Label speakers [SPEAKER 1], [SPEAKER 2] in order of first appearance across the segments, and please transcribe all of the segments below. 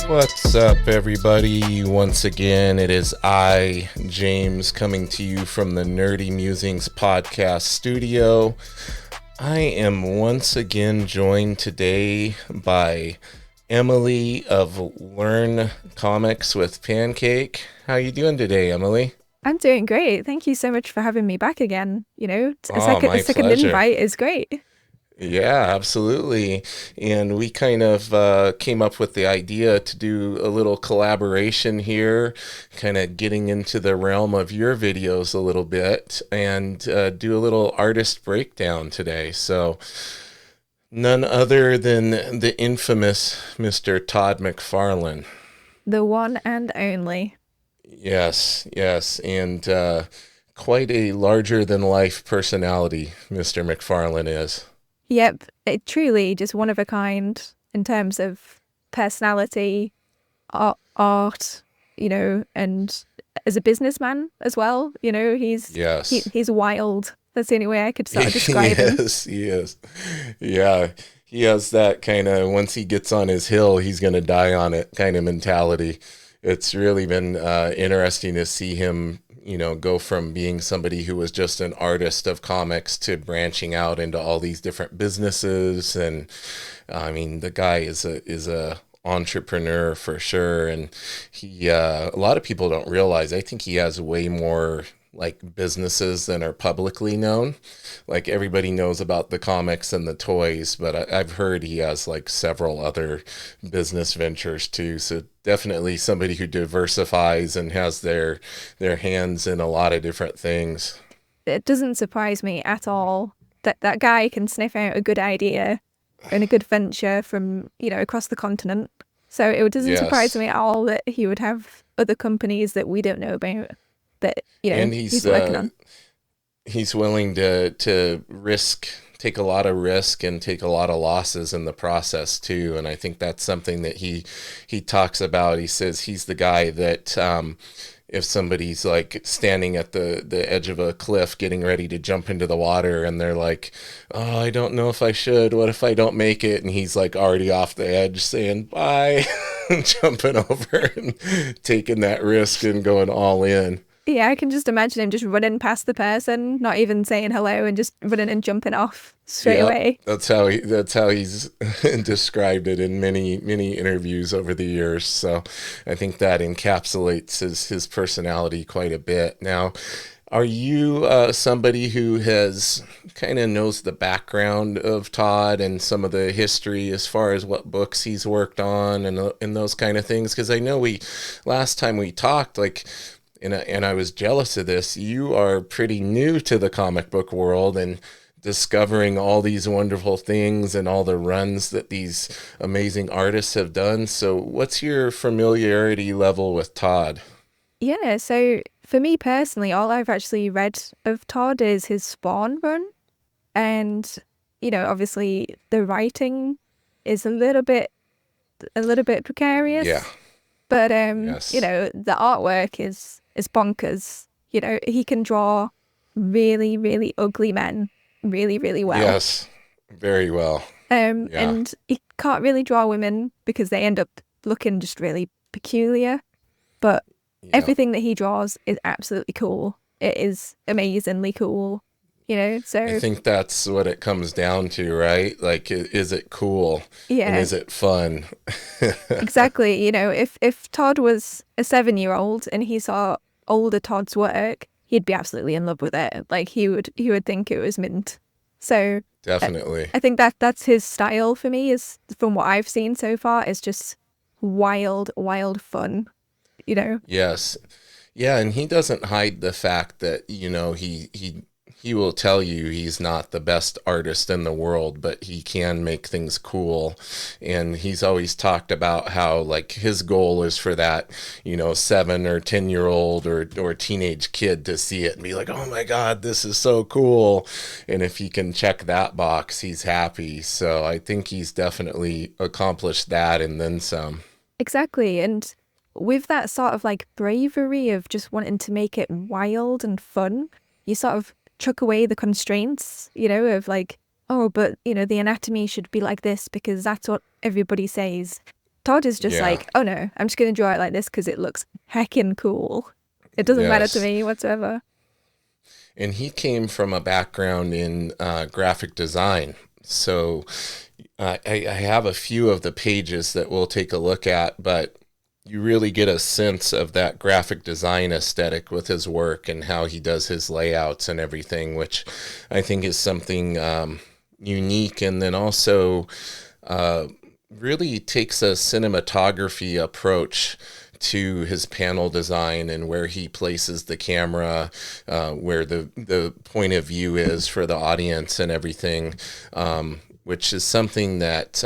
[SPEAKER 1] What's up, everybody? Once again, it is I, James, coming to you from the Nerdy Mewzings Podcast studio. I am once again joined today by Emily of Learn Comics with Pancake. How you doing today, Emily?
[SPEAKER 2] I'm doing great. Thank you so much for having me back again. You know,
[SPEAKER 1] My
[SPEAKER 2] a second
[SPEAKER 1] pleasure.
[SPEAKER 2] invite is great.
[SPEAKER 1] Yeah, absolutely. And we kind of came up with the idea to do a little collaboration here, kind of getting into the realm of your videos a little bit and do a little artist breakdown today. So none other than the infamous Mr. Todd McFarlane.
[SPEAKER 2] The one and only.
[SPEAKER 1] Yes. And quite a larger than life personality, Mr. McFarlane is.
[SPEAKER 2] Yep, truly just one of a kind in terms of personality, art, you know, and as a businessman as well. You know, he's wild. That's the only way I could sort of describe him.
[SPEAKER 1] Yes, he is. Yeah, he has that kind of, once he gets on his hill, he's going to die on it kind of mentality. It's really been interesting to see him, you know, go from being somebody who was just an artist of comics to branching out into all these different businesses. And I mean, the guy is a entrepreneur for sure. And he, a lot of people don't realize, I think he has way more like businesses than are publicly known. Like everybody knows about the comics and the toys, but I've heard he has like several other business ventures too. So definitely somebody who diversifies and has their hands in a lot of different things.
[SPEAKER 2] It doesn't surprise me at all that that guy can sniff out a good idea and a good venture from, you know, across the continent. So it doesn't surprise me at all that he would have other companies that we don't know about that, you know,
[SPEAKER 1] and
[SPEAKER 2] he's working on.
[SPEAKER 1] He's willing to take a lot of risk and take a lot of losses in the process too. And I think that's something that he talks about. He says he's the guy that if somebody's like standing at the edge of a cliff getting ready to jump into the water and they're like, oh, I don't know if I should. What if I don't make it? And he's like already off the edge saying bye, jumping over and taking that risk and going all in.
[SPEAKER 2] Yeah, I can just imagine him just running past the person, not even saying hello, and just running and jumping off straight away.
[SPEAKER 1] That's how he's described it in many interviews over the years. So I think that encapsulates his personality quite a bit. Now, are you somebody who has kind of knows the background of Todd and some of the history as far as what books he's worked on and those kind of things? Because I know last time we talked, like. And I was jealous of this. You are pretty new to the comic book world and discovering all these wonderful things and all the runs that these amazing artists have done. So what's your familiarity level with Todd?
[SPEAKER 2] Yeah, so for me personally, all I've actually read of Todd is his Spawn run. And, you know, obviously the writing is a little bit precarious.
[SPEAKER 1] Yeah.
[SPEAKER 2] But,
[SPEAKER 1] Yes.
[SPEAKER 2] you know, the artwork is bonkers. You know, he can draw really, really ugly men really, really well.
[SPEAKER 1] Yes, very well.
[SPEAKER 2] And he can't really draw women because they end up looking just really peculiar. But everything that he draws is absolutely cool. It is amazingly cool. You know, so
[SPEAKER 1] I think that's what it comes down to, right? Like, is it cool?
[SPEAKER 2] Yeah.
[SPEAKER 1] And is it fun?
[SPEAKER 2] Exactly. You know, if Todd was a 7-year-old and he saw older Todd's work, he'd be absolutely in love with it. Like he would think it was mint. So
[SPEAKER 1] definitely,
[SPEAKER 2] I think that's his style for me. Is from what I've seen so far, is just wild fun. You know.
[SPEAKER 1] Yes, yeah, and he doesn't hide the fact that, you know, he he will tell you he's not the best artist in the world, but he can make things cool. And he's always talked about how like his goal is for that, 7 or 10 year old or teenage kid to see it and be like, oh my God, this is so cool. And if he can check that box, he's happy. So I think he's definitely accomplished that and then some.
[SPEAKER 2] Exactly. And with that sort of like bravery of just wanting to make it wild and fun, you sort of chuck away the constraints, of like, oh, but, the anatomy should be like this because that's what everybody says. Todd is just like, oh no, I'm just going to draw it like this because it looks heckin' cool. It doesn't matter to me whatsoever.
[SPEAKER 1] And he came from a background in graphic design. So I have a few of the pages that we'll take a look at, but you really get a sense of that graphic design aesthetic with his work and how he does his layouts and everything, which I think is something unique. And then also really takes a cinematography approach to his panel design and where he places the camera, where the point of view is for the audience and everything, which is something that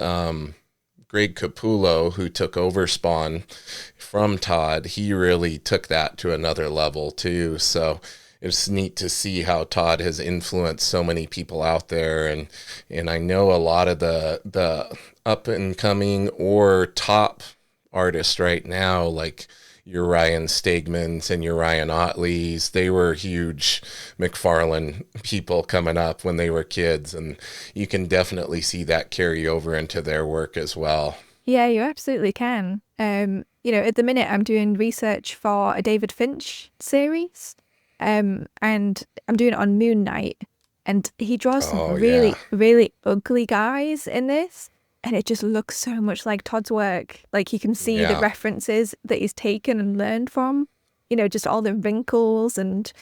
[SPEAKER 1] Greg Capullo, who took over Spawn from Todd, he really took that to another level too. So it's neat to see how Todd has influenced so many people out there. And I know a lot of the up and coming or top artists right now, like your Ryan Stegmans and your Ryan Otleys, they were huge McFarlane people coming up when they were kids, and you can definitely see that carry over into their work as well.
[SPEAKER 2] Yeah, you absolutely can. At the minute I'm doing research for a David Finch series, and I'm doing it on Moon Knight, and he draws some really ugly guys in this. And it just looks so much like Todd's work. Like you can see the references that he's taken and learned from, just all the wrinkles and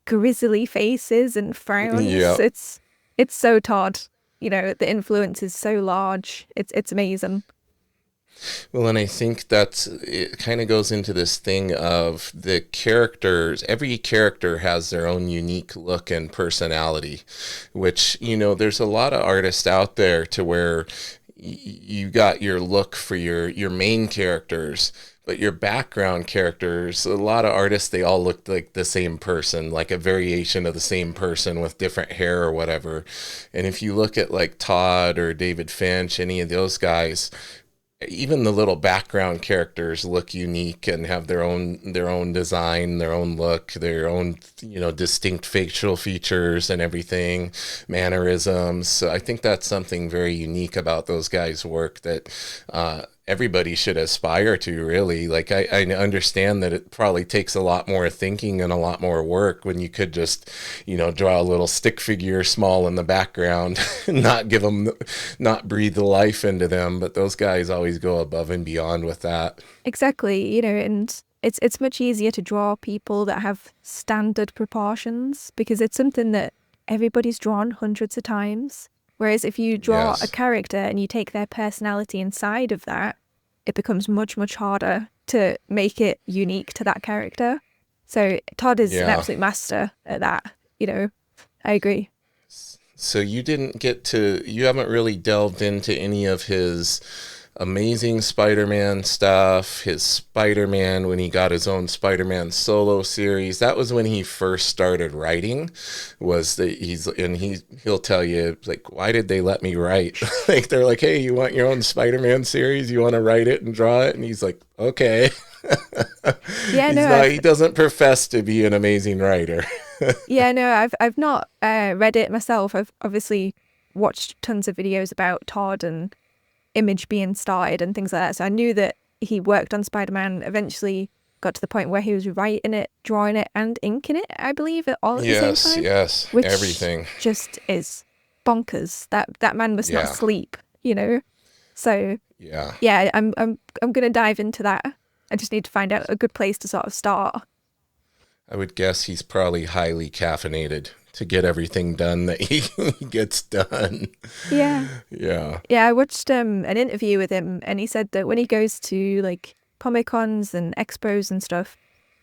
[SPEAKER 2] grisly faces and frowns.
[SPEAKER 1] Yep.
[SPEAKER 2] It's so Todd. The influence is so large. It's amazing.
[SPEAKER 1] Well, and I think it kind of goes into this thing of the characters. Every character has their own unique look and personality, which, there's a lot of artists out there to where you got your look for your main characters, but your background characters, a lot of artists, they all look like the same person, like a variation of the same person with different hair or whatever. And if you look at like Todd or David Finch, any of those guys, even the little background characters look unique and have their own design, their own look, their own, distinct facial features and everything, mannerisms. So I think that's something very unique about those guys' work that everybody should aspire to, really. Like I understand that it probably takes a lot more thinking and a lot more work when you could just, draw a little stick figure small in the background and not breathe the life into them. But those guys always go above and beyond with that.
[SPEAKER 2] Exactly, and it's much easier to draw people that have standard proportions because it's something that everybody's drawn hundreds of times. Whereas if you draw a character and you take their personality inside of that, it becomes much, much harder to make it unique to that character. So Todd is an absolute master at that, I agree.
[SPEAKER 1] So you haven't really delved into any of his Amazing Spider-Man stuff, his Spider-Man when he got his own Spider-Man solo series. That was when he first started writing. He'll tell you, like, why did they let me write? Like they're like, hey, you want your own Spider-Man series? You want to write it and draw it? And he's like, okay. He doesn't profess to be an amazing writer.
[SPEAKER 2] I've not read it myself. I've obviously watched tons of videos about Todd and Image being started and things like that. So I knew that he worked on Spider-Man, eventually got to the point where he was writing it, drawing it, and inking it, I believe, all at the same time.
[SPEAKER 1] Yes,
[SPEAKER 2] which
[SPEAKER 1] everything.
[SPEAKER 2] Just is bonkers. That man must not sleep, So I'm gonna dive into that. I just need to find out a good place to sort of start.
[SPEAKER 1] I would guess he's probably highly caffeinated to get everything done that he gets done.
[SPEAKER 2] Yeah.
[SPEAKER 1] Yeah.
[SPEAKER 2] Yeah, I watched an interview with him, and he said that when he goes to like Comic-Cons and expos and stuff,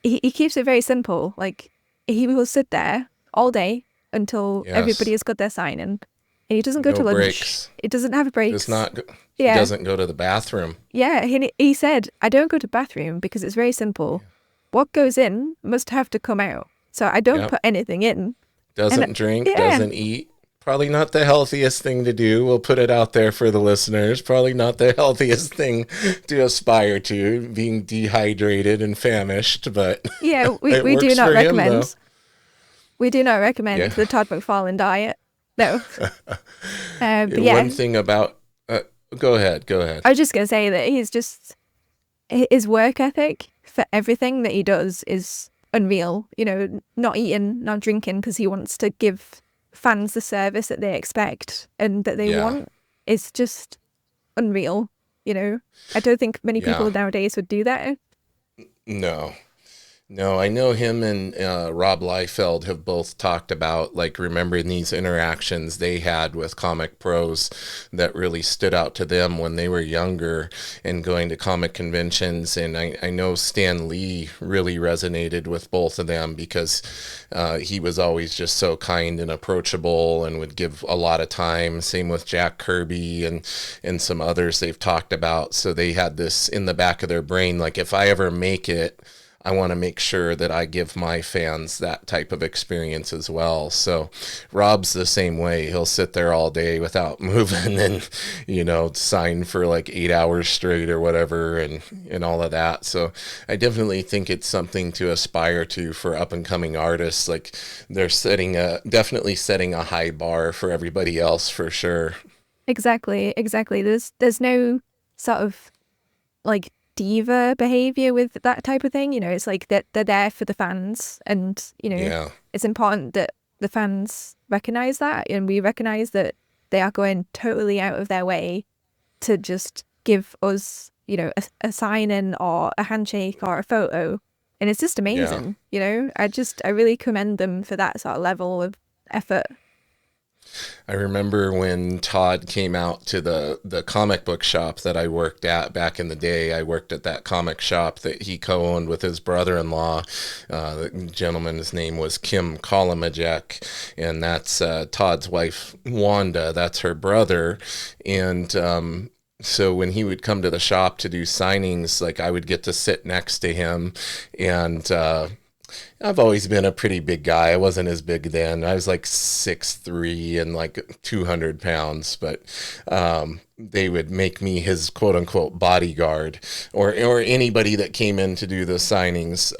[SPEAKER 2] he keeps it very simple. Like he will sit there all day until
[SPEAKER 1] Yes.
[SPEAKER 2] everybody has got their sign in. And he doesn't go
[SPEAKER 1] No
[SPEAKER 2] to lunch.
[SPEAKER 1] breaks.
[SPEAKER 2] He doesn't have breaks.
[SPEAKER 1] Does not go,
[SPEAKER 2] Yeah.
[SPEAKER 1] He doesn't go to the bathroom.
[SPEAKER 2] Yeah, he said, I don't go to bathroom because it's very simple. What goes in must have to come out. So I don't
[SPEAKER 1] Yep.
[SPEAKER 2] put anything in.
[SPEAKER 1] Doesn't drink,
[SPEAKER 2] yeah.
[SPEAKER 1] doesn't eat. Probably not the healthiest thing to do. We'll put it out there for the listeners. Probably not the healthiest thing to aspire to, being dehydrated and famished, but
[SPEAKER 2] Yeah, we
[SPEAKER 1] it
[SPEAKER 2] do
[SPEAKER 1] works
[SPEAKER 2] not
[SPEAKER 1] for him,
[SPEAKER 2] recommend.
[SPEAKER 1] though.
[SPEAKER 2] We do not recommend
[SPEAKER 1] Yeah.
[SPEAKER 2] the Todd McFarlane diet. No. But yeah,
[SPEAKER 1] One thing about... go ahead.
[SPEAKER 2] I was just going to say that he's just... His work ethic for everything that he does is unreal. You know, not eating, not drinking because he wants to give fans the service that they expect and that they want is just unreal. You know, I don't think many people nowadays would do that.
[SPEAKER 1] No, I know him and Rob Liefeld have both talked about, like, remembering these interactions they had with comic pros that really stood out to them when they were younger and going to comic conventions. And I know Stan Lee really resonated with both of them because he was always just so kind and approachable and would give a lot of time. Same with Jack Kirby and some others they've talked about. So they had this in the back of their brain, like, if I ever make it, I want to make sure that I give my fans that type of experience as well. So Rob's the same way. He'll sit there all day without moving and, you know, sign for like 8 hours straight or whatever and all of that. So I definitely think it's something to aspire to for up and coming artists. Like they're definitely setting a high bar for everybody else for sure.
[SPEAKER 2] Exactly. There's no sort of like diva behavior with that type of thing. You know, it's like they're there for the fans, and you know, it's important that the fans recognize that, and we recognize that they are going totally out of their way to just give us, you know, a sign in or a handshake or a photo, and it's just amazing. You know, I really commend them for that sort of level of effort.
[SPEAKER 1] I remember when Todd came out to the comic book shop that I worked at back in the day. I worked at that comic shop that he co-owned with his brother-in-law. The gentleman's name was Kim Kolomajek, and that's Todd's wife, Wanda. That's her brother. And so when he would come to the shop to do signings, like I would get to sit next to him, and I've always been a pretty big guy. I wasn't as big then. I was like 6'3" and like 200 pounds, but they would make me his quote unquote bodyguard or anybody that came in to do the signings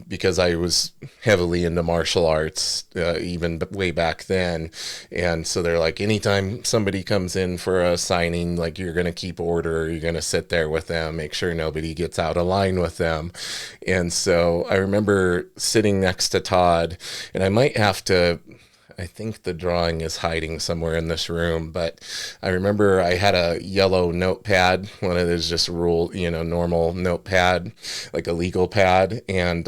[SPEAKER 1] because I was heavily into martial arts even way back then. And so they're like, anytime somebody comes in for a signing, like you're going to keep order, you're going to sit there with them, make sure nobody gets out of line with them. And so I remember sitting next to Todd, and I might have to, I think the drawing is hiding somewhere in this room, but I remember I had a yellow notepad, one of those just normal notepad, like a legal pad. And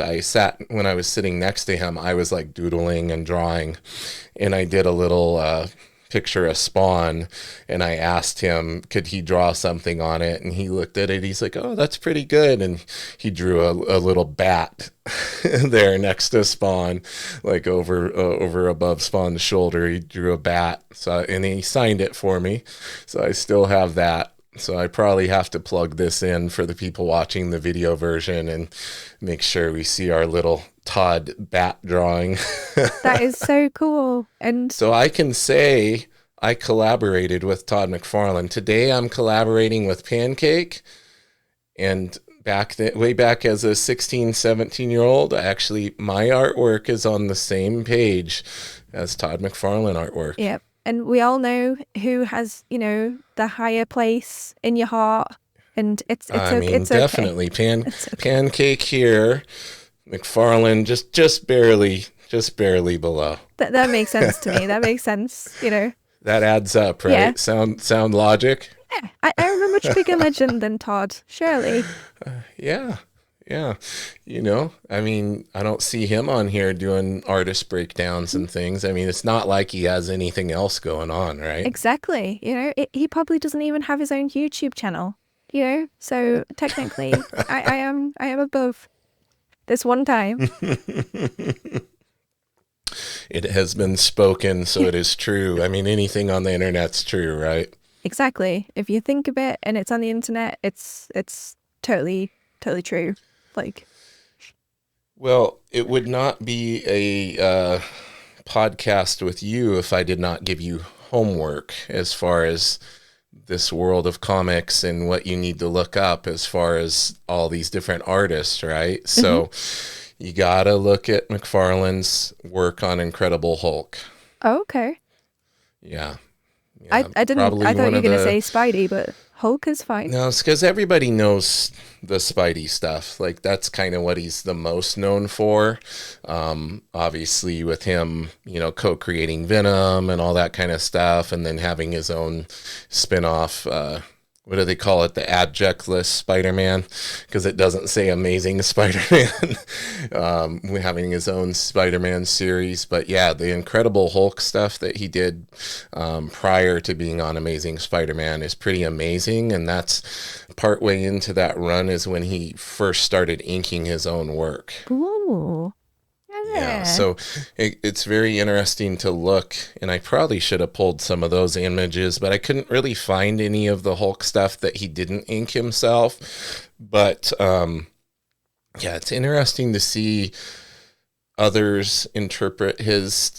[SPEAKER 1] when I was sitting next to him, I was like doodling and drawing, and I did a little picture of Spawn, and I asked him, could he draw something on it? And he looked at it, he's like, oh, that's pretty good. And he drew a little bat there next to Spawn, like over above Spawn's shoulder. He drew a bat, and he signed it for me. So I still have that. So I probably have to plug this in for the people watching the video version and make sure we see our little Todd bat drawing.
[SPEAKER 2] That is so cool. And
[SPEAKER 1] so I can say I collaborated with Todd McFarlane. Today I'm collaborating with Pancake, and way back as a 16, 17-year-old, actually my artwork is on the same page as Todd McFarlane artwork.
[SPEAKER 2] Yep. And we all know who has, you know, the higher place in your heart. And it's
[SPEAKER 1] definitely
[SPEAKER 2] okay.
[SPEAKER 1] Pancake here, McFarlane just barely below.
[SPEAKER 2] That makes sense to me. That makes sense. You know,
[SPEAKER 1] that adds up, right?
[SPEAKER 2] Yeah.
[SPEAKER 1] Sound logic.
[SPEAKER 2] Yeah, I'm a much bigger legend than Todd. Surely.
[SPEAKER 1] Yeah. You know, I mean, I don't see him on here doing artist breakdowns and things. I mean, it's not like he has anything else going on, right?
[SPEAKER 2] Exactly. You know, he probably doesn't even have his own YouTube channel, you know? So technically, I am above this one time.
[SPEAKER 1] It has been spoken, so it is true. I mean, anything on the internet's true, right?
[SPEAKER 2] Exactly. If you think of it and it's on the internet, it's totally true. Like,
[SPEAKER 1] well, it would not be a podcast with you if I did not give you homework as far as this world of comics and what you need to look up as far as all these different artists, right? So you gotta look at McFarlane's work on Incredible Hulk.
[SPEAKER 2] oh, okay.
[SPEAKER 1] Yeah.
[SPEAKER 2] I didn't.
[SPEAKER 1] probably
[SPEAKER 2] I thought
[SPEAKER 1] one
[SPEAKER 2] you were
[SPEAKER 1] of
[SPEAKER 2] gonna
[SPEAKER 1] the-
[SPEAKER 2] say Spidey, but Hulk is fine.
[SPEAKER 1] No, it's because everybody knows the Spidey stuff. Like, that's kind of what he's the most known for. Obviously, with him, co-creating Venom and all that kind of stuff, and then having his own spin-off, what do they call it? The adjectless Spider-Man, because it doesn't say Amazing Spider-Man. Having his own Spider-Man series. But yeah, the Incredible Hulk stuff that he did prior to being on Amazing Spider-Man is pretty amazing. And that's partway into that run is when he first started inking his own work.
[SPEAKER 2] Ooh.
[SPEAKER 1] Yeah, so it's very interesting to look, and I probably should have pulled some of those images, but I couldn't really find any of the Hulk stuff that he didn't ink himself. But yeah, it's interesting to see others interpret his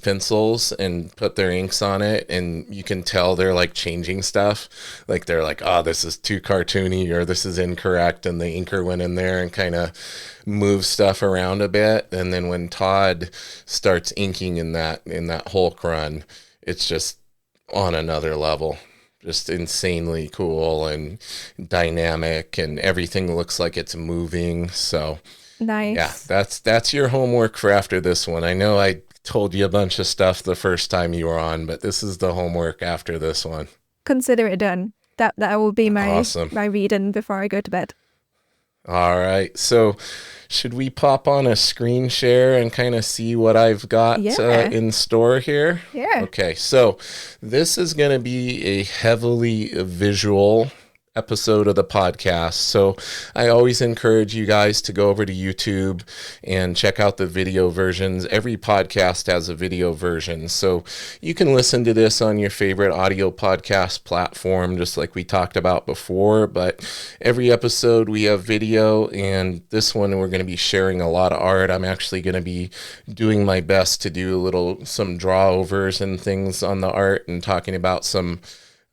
[SPEAKER 1] pencils and put their inks on it, and you can tell they're like changing stuff. Like, they're like, oh, this is too cartoony, or this is incorrect, and the inker went in there and kind of moved stuff around a bit. And then when Todd starts inking in that Hulk run, it's just on another level. Just insanely cool and dynamic, and everything looks like it's moving. So
[SPEAKER 2] Nice.
[SPEAKER 1] yeah, that's your homework for after this one. I know I told you a bunch of stuff the first time you were on, but this is the homework after this one.
[SPEAKER 2] Consider it done. That will be my
[SPEAKER 1] Awesome.
[SPEAKER 2] my reading before I go to bed.
[SPEAKER 1] All right. So should we pop on a screen share and kind of see what I've got
[SPEAKER 2] Yeah.
[SPEAKER 1] in store here?
[SPEAKER 2] Yeah.
[SPEAKER 1] Okay. So this is going to be a heavily visual episode of the podcast. So I always encourage you guys to go over to YouTube and check out the video versions. Every podcast has a video version. So you can listen to this on your favorite audio podcast platform, just like we talked about before. But every episode we have video, and this one we're going to be sharing a lot of art. I'm actually going to be doing my best to do some draw-overs and things on the art, and talking about some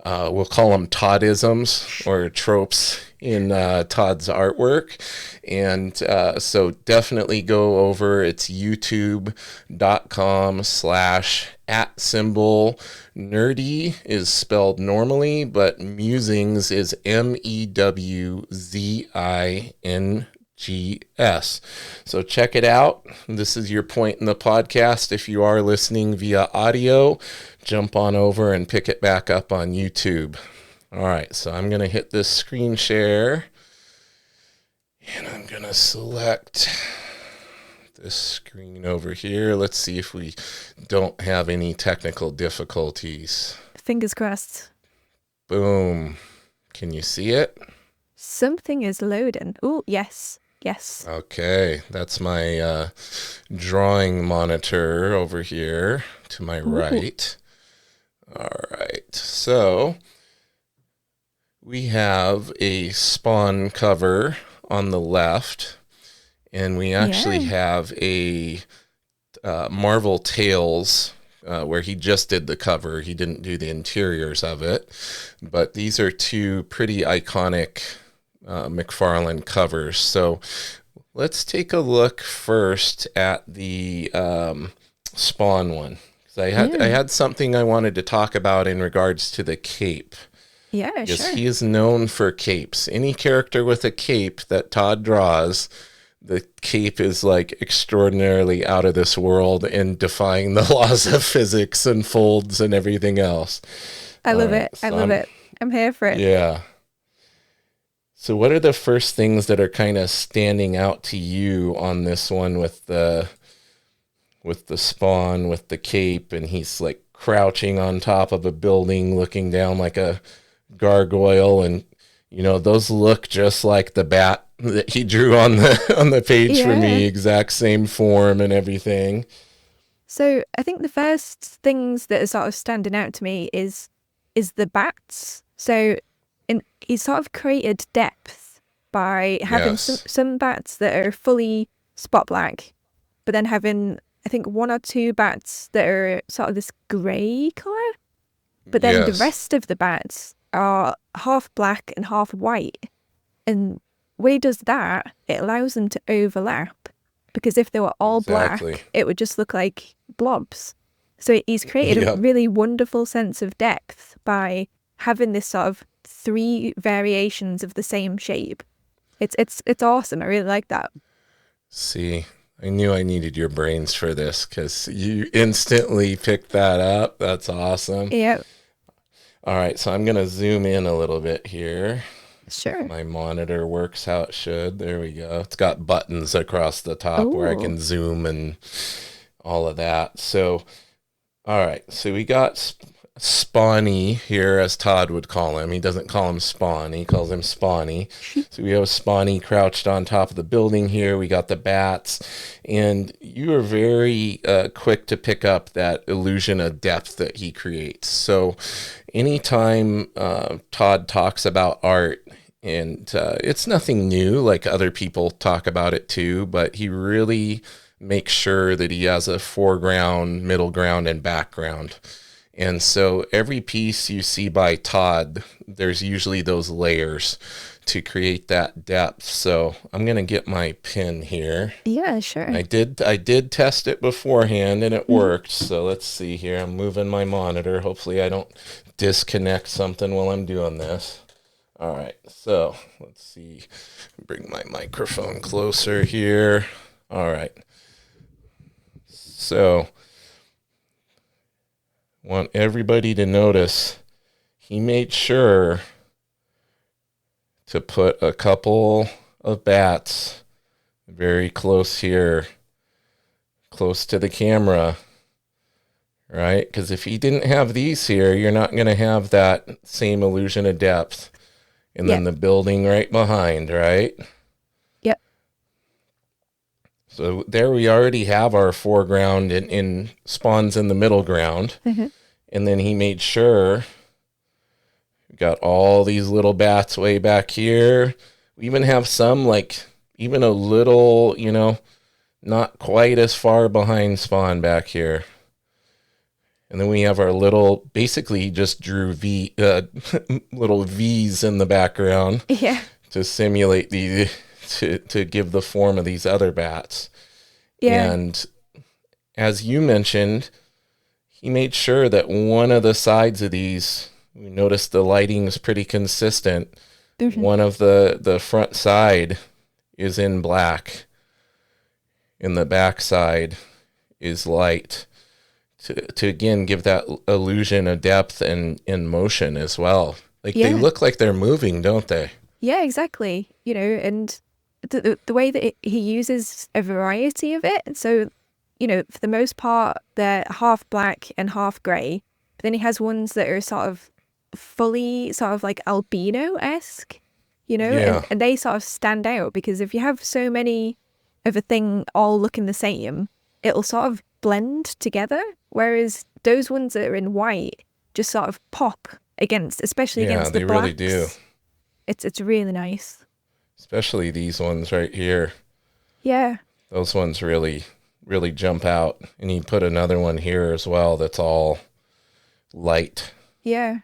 [SPEAKER 1] we'll call them Toddisms or tropes in Todd's artwork. And so definitely go over. It's youtube.com/@nerdy is spelled normally, but Mewzings is MEWZINGS. So check it out. This is your point in the podcast. If you are listening via audio, jump on over and pick it back up on YouTube. All right, so I'm going to hit this screen share, and I'm going to select this screen over here. Let's see if we don't have any technical difficulties.
[SPEAKER 2] Fingers crossed.
[SPEAKER 1] Boom. Can you see it?
[SPEAKER 2] Something is loading. Oh, yes. Yes.
[SPEAKER 1] Okay, that's my drawing monitor over here to my right. All right, so we have a Spawn cover on the left, and we actually have a Marvel Tales where he just did the cover. He didn't do the interiors of it, but these are two pretty iconic McFarlane covers. So let's take a look first at the Spawn one. I had something I wanted to talk about in regards to the cape.
[SPEAKER 2] Yeah,
[SPEAKER 1] Because
[SPEAKER 2] sure.
[SPEAKER 1] he is known for capes. Any character with a cape that Todd draws, the cape is like extraordinarily out of this world and defying the laws of physics and folds and everything else.
[SPEAKER 2] I love
[SPEAKER 1] Alright,
[SPEAKER 2] it. I
[SPEAKER 1] so
[SPEAKER 2] love it. I'm here for it.
[SPEAKER 1] Yeah. So what are the first things that are kind of standing out to you on this one with the Spawn, with the cape, and he's like crouching on top of a building looking down like a gargoyle, and those look just like the bat that he drew on the page for me, exact same form and everything.
[SPEAKER 2] So I think the first things that are sort of standing out to me is the bats. So he's sort of created depth by having some bats that are fully spot black, but then having, I think, one or two bats that are sort of this grey colour. But then the rest of the bats are half black and half white. And when he does that, it allows them to overlap. Because if they were all black, it would just look like blobs. So he's created a really wonderful sense of depth by having this sort of 3 variations of the same shape. It's awesome. I really like that.
[SPEAKER 1] See, I knew I needed your brains for this because you instantly picked that up. That's awesome.
[SPEAKER 2] Yeah.
[SPEAKER 1] All right, so I'm going to zoom in a little bit here.
[SPEAKER 2] Sure.
[SPEAKER 1] My monitor works how it should. There we go. It's got buttons across the top where I can zoom and all of that. So, all right. So we got Spawny here, as Todd would call him. He doesn't call him Spawn. He calls him Spawny. So we have Spawny crouched on top of the building here. We got the bats. And you are very quick to pick up that illusion of depth that he creates. So anytime Todd talks about art, and it's nothing new, like other people talk about it too, but he really makes sure that he has a foreground, middle ground, and background. And so every piece you see by Todd, there's usually those layers to create that depth. So I'm going to get my pen here.
[SPEAKER 2] Yeah, sure.
[SPEAKER 1] I did test it beforehand and it worked. So let's see here. I'm moving my monitor. Hopefully I don't disconnect something while I'm doing this. All right, so let's see. Bring my microphone closer here. All right. So, want everybody to notice he made sure to put a couple of bats very close here, close to the camera, right? Because if he didn't have these here, you're not going to have that same illusion of depth. And then the building right behind, right?
[SPEAKER 2] Yep.
[SPEAKER 1] So there we already have our foreground and Spawn's in the middle ground. Mm-hmm. And then he made sure we got all these little bats way back here. We even have some, like, even a little, not quite as far behind Spawn back here. And then we have our little, basically he just drew little V's in the background to simulate to give the form of these other bats. Yeah. And as you mentioned, he made sure that one of the sides of these, we noticed the lighting is pretty consistent. Mm-hmm. One of the front side is in black and the back side is light. To again give that illusion of depth and motion as well. Like they look like they're moving, don't they?
[SPEAKER 2] Yeah, exactly. And the way that he uses a variety of it. So, for the most part, they're half black and half grey. But then he has ones that are sort of fully sort of like albino-esque, and they sort of stand out because if you have so many of a thing all looking the same, it'll sort of blend together, whereas those ones that are in white just sort of pop especially against the blacks. Yeah, they really do. It's really nice.
[SPEAKER 1] Especially these ones right here.
[SPEAKER 2] Yeah.
[SPEAKER 1] Those ones really, really jump out. And you put another one here as well that's all light.
[SPEAKER 2] Yeah.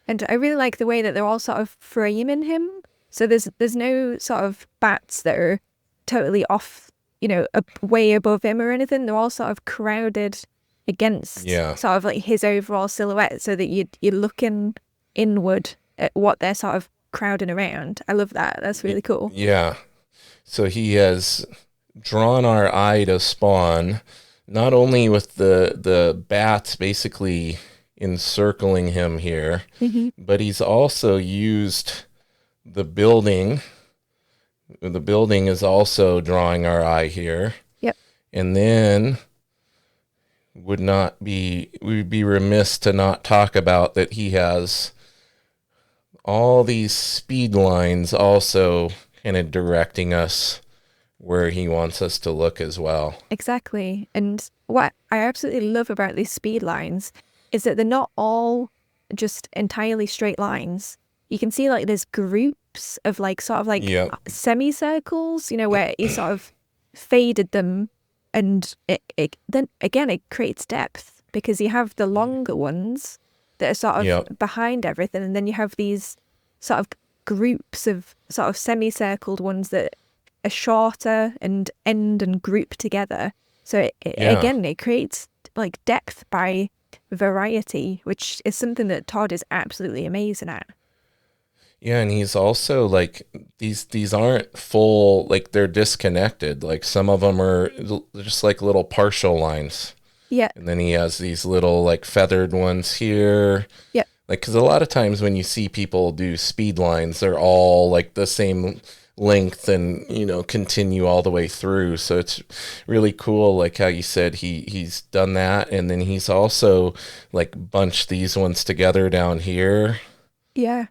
[SPEAKER 2] And I really like the way that they're all sort of framing him. So there's no sort of bats that are totally off, way above him or anything. They're all sort of crowded against sort of like his overall silhouette so that you're looking inward at what they're sort of crowding around. I love that. That's really cool.
[SPEAKER 1] Yeah. So he has drawn our eye to Spawn, not only with the bats basically encircling him here, but he's also used the building. The building is also drawing our eye here.
[SPEAKER 2] Yep.
[SPEAKER 1] And then we'd be remiss to not talk about that he has all these speed lines also kind of directing us where he wants us to look as well.
[SPEAKER 2] Exactly. And what I absolutely love about these speed lines is that they're not all just entirely straight lines. You can see like there's groups of like sort of like
[SPEAKER 1] Yep.
[SPEAKER 2] semicircles, you know, where he sort of faded them, and it then again it creates depth because you have the longer ones that are sort of
[SPEAKER 1] Yep.
[SPEAKER 2] behind everything, and then you have these sort of groups of sort of semicircled ones that are shorter and end and group together. So again, it creates like depth by variety, which is something that Todd is absolutely amazing at.
[SPEAKER 1] Yeah, and he's also like these aren't full, like they're disconnected. Like some of them are just like little partial lines.
[SPEAKER 2] Yeah.
[SPEAKER 1] And then he has these little like feathered ones here.
[SPEAKER 2] Yeah.
[SPEAKER 1] Like, because a lot of times when you see people do speed lines, they're all like the same length and, you know, continue all the way through. So it's really cool, like how you said he's done that. And then he's also like bunched these ones together down here.
[SPEAKER 2] Yeah.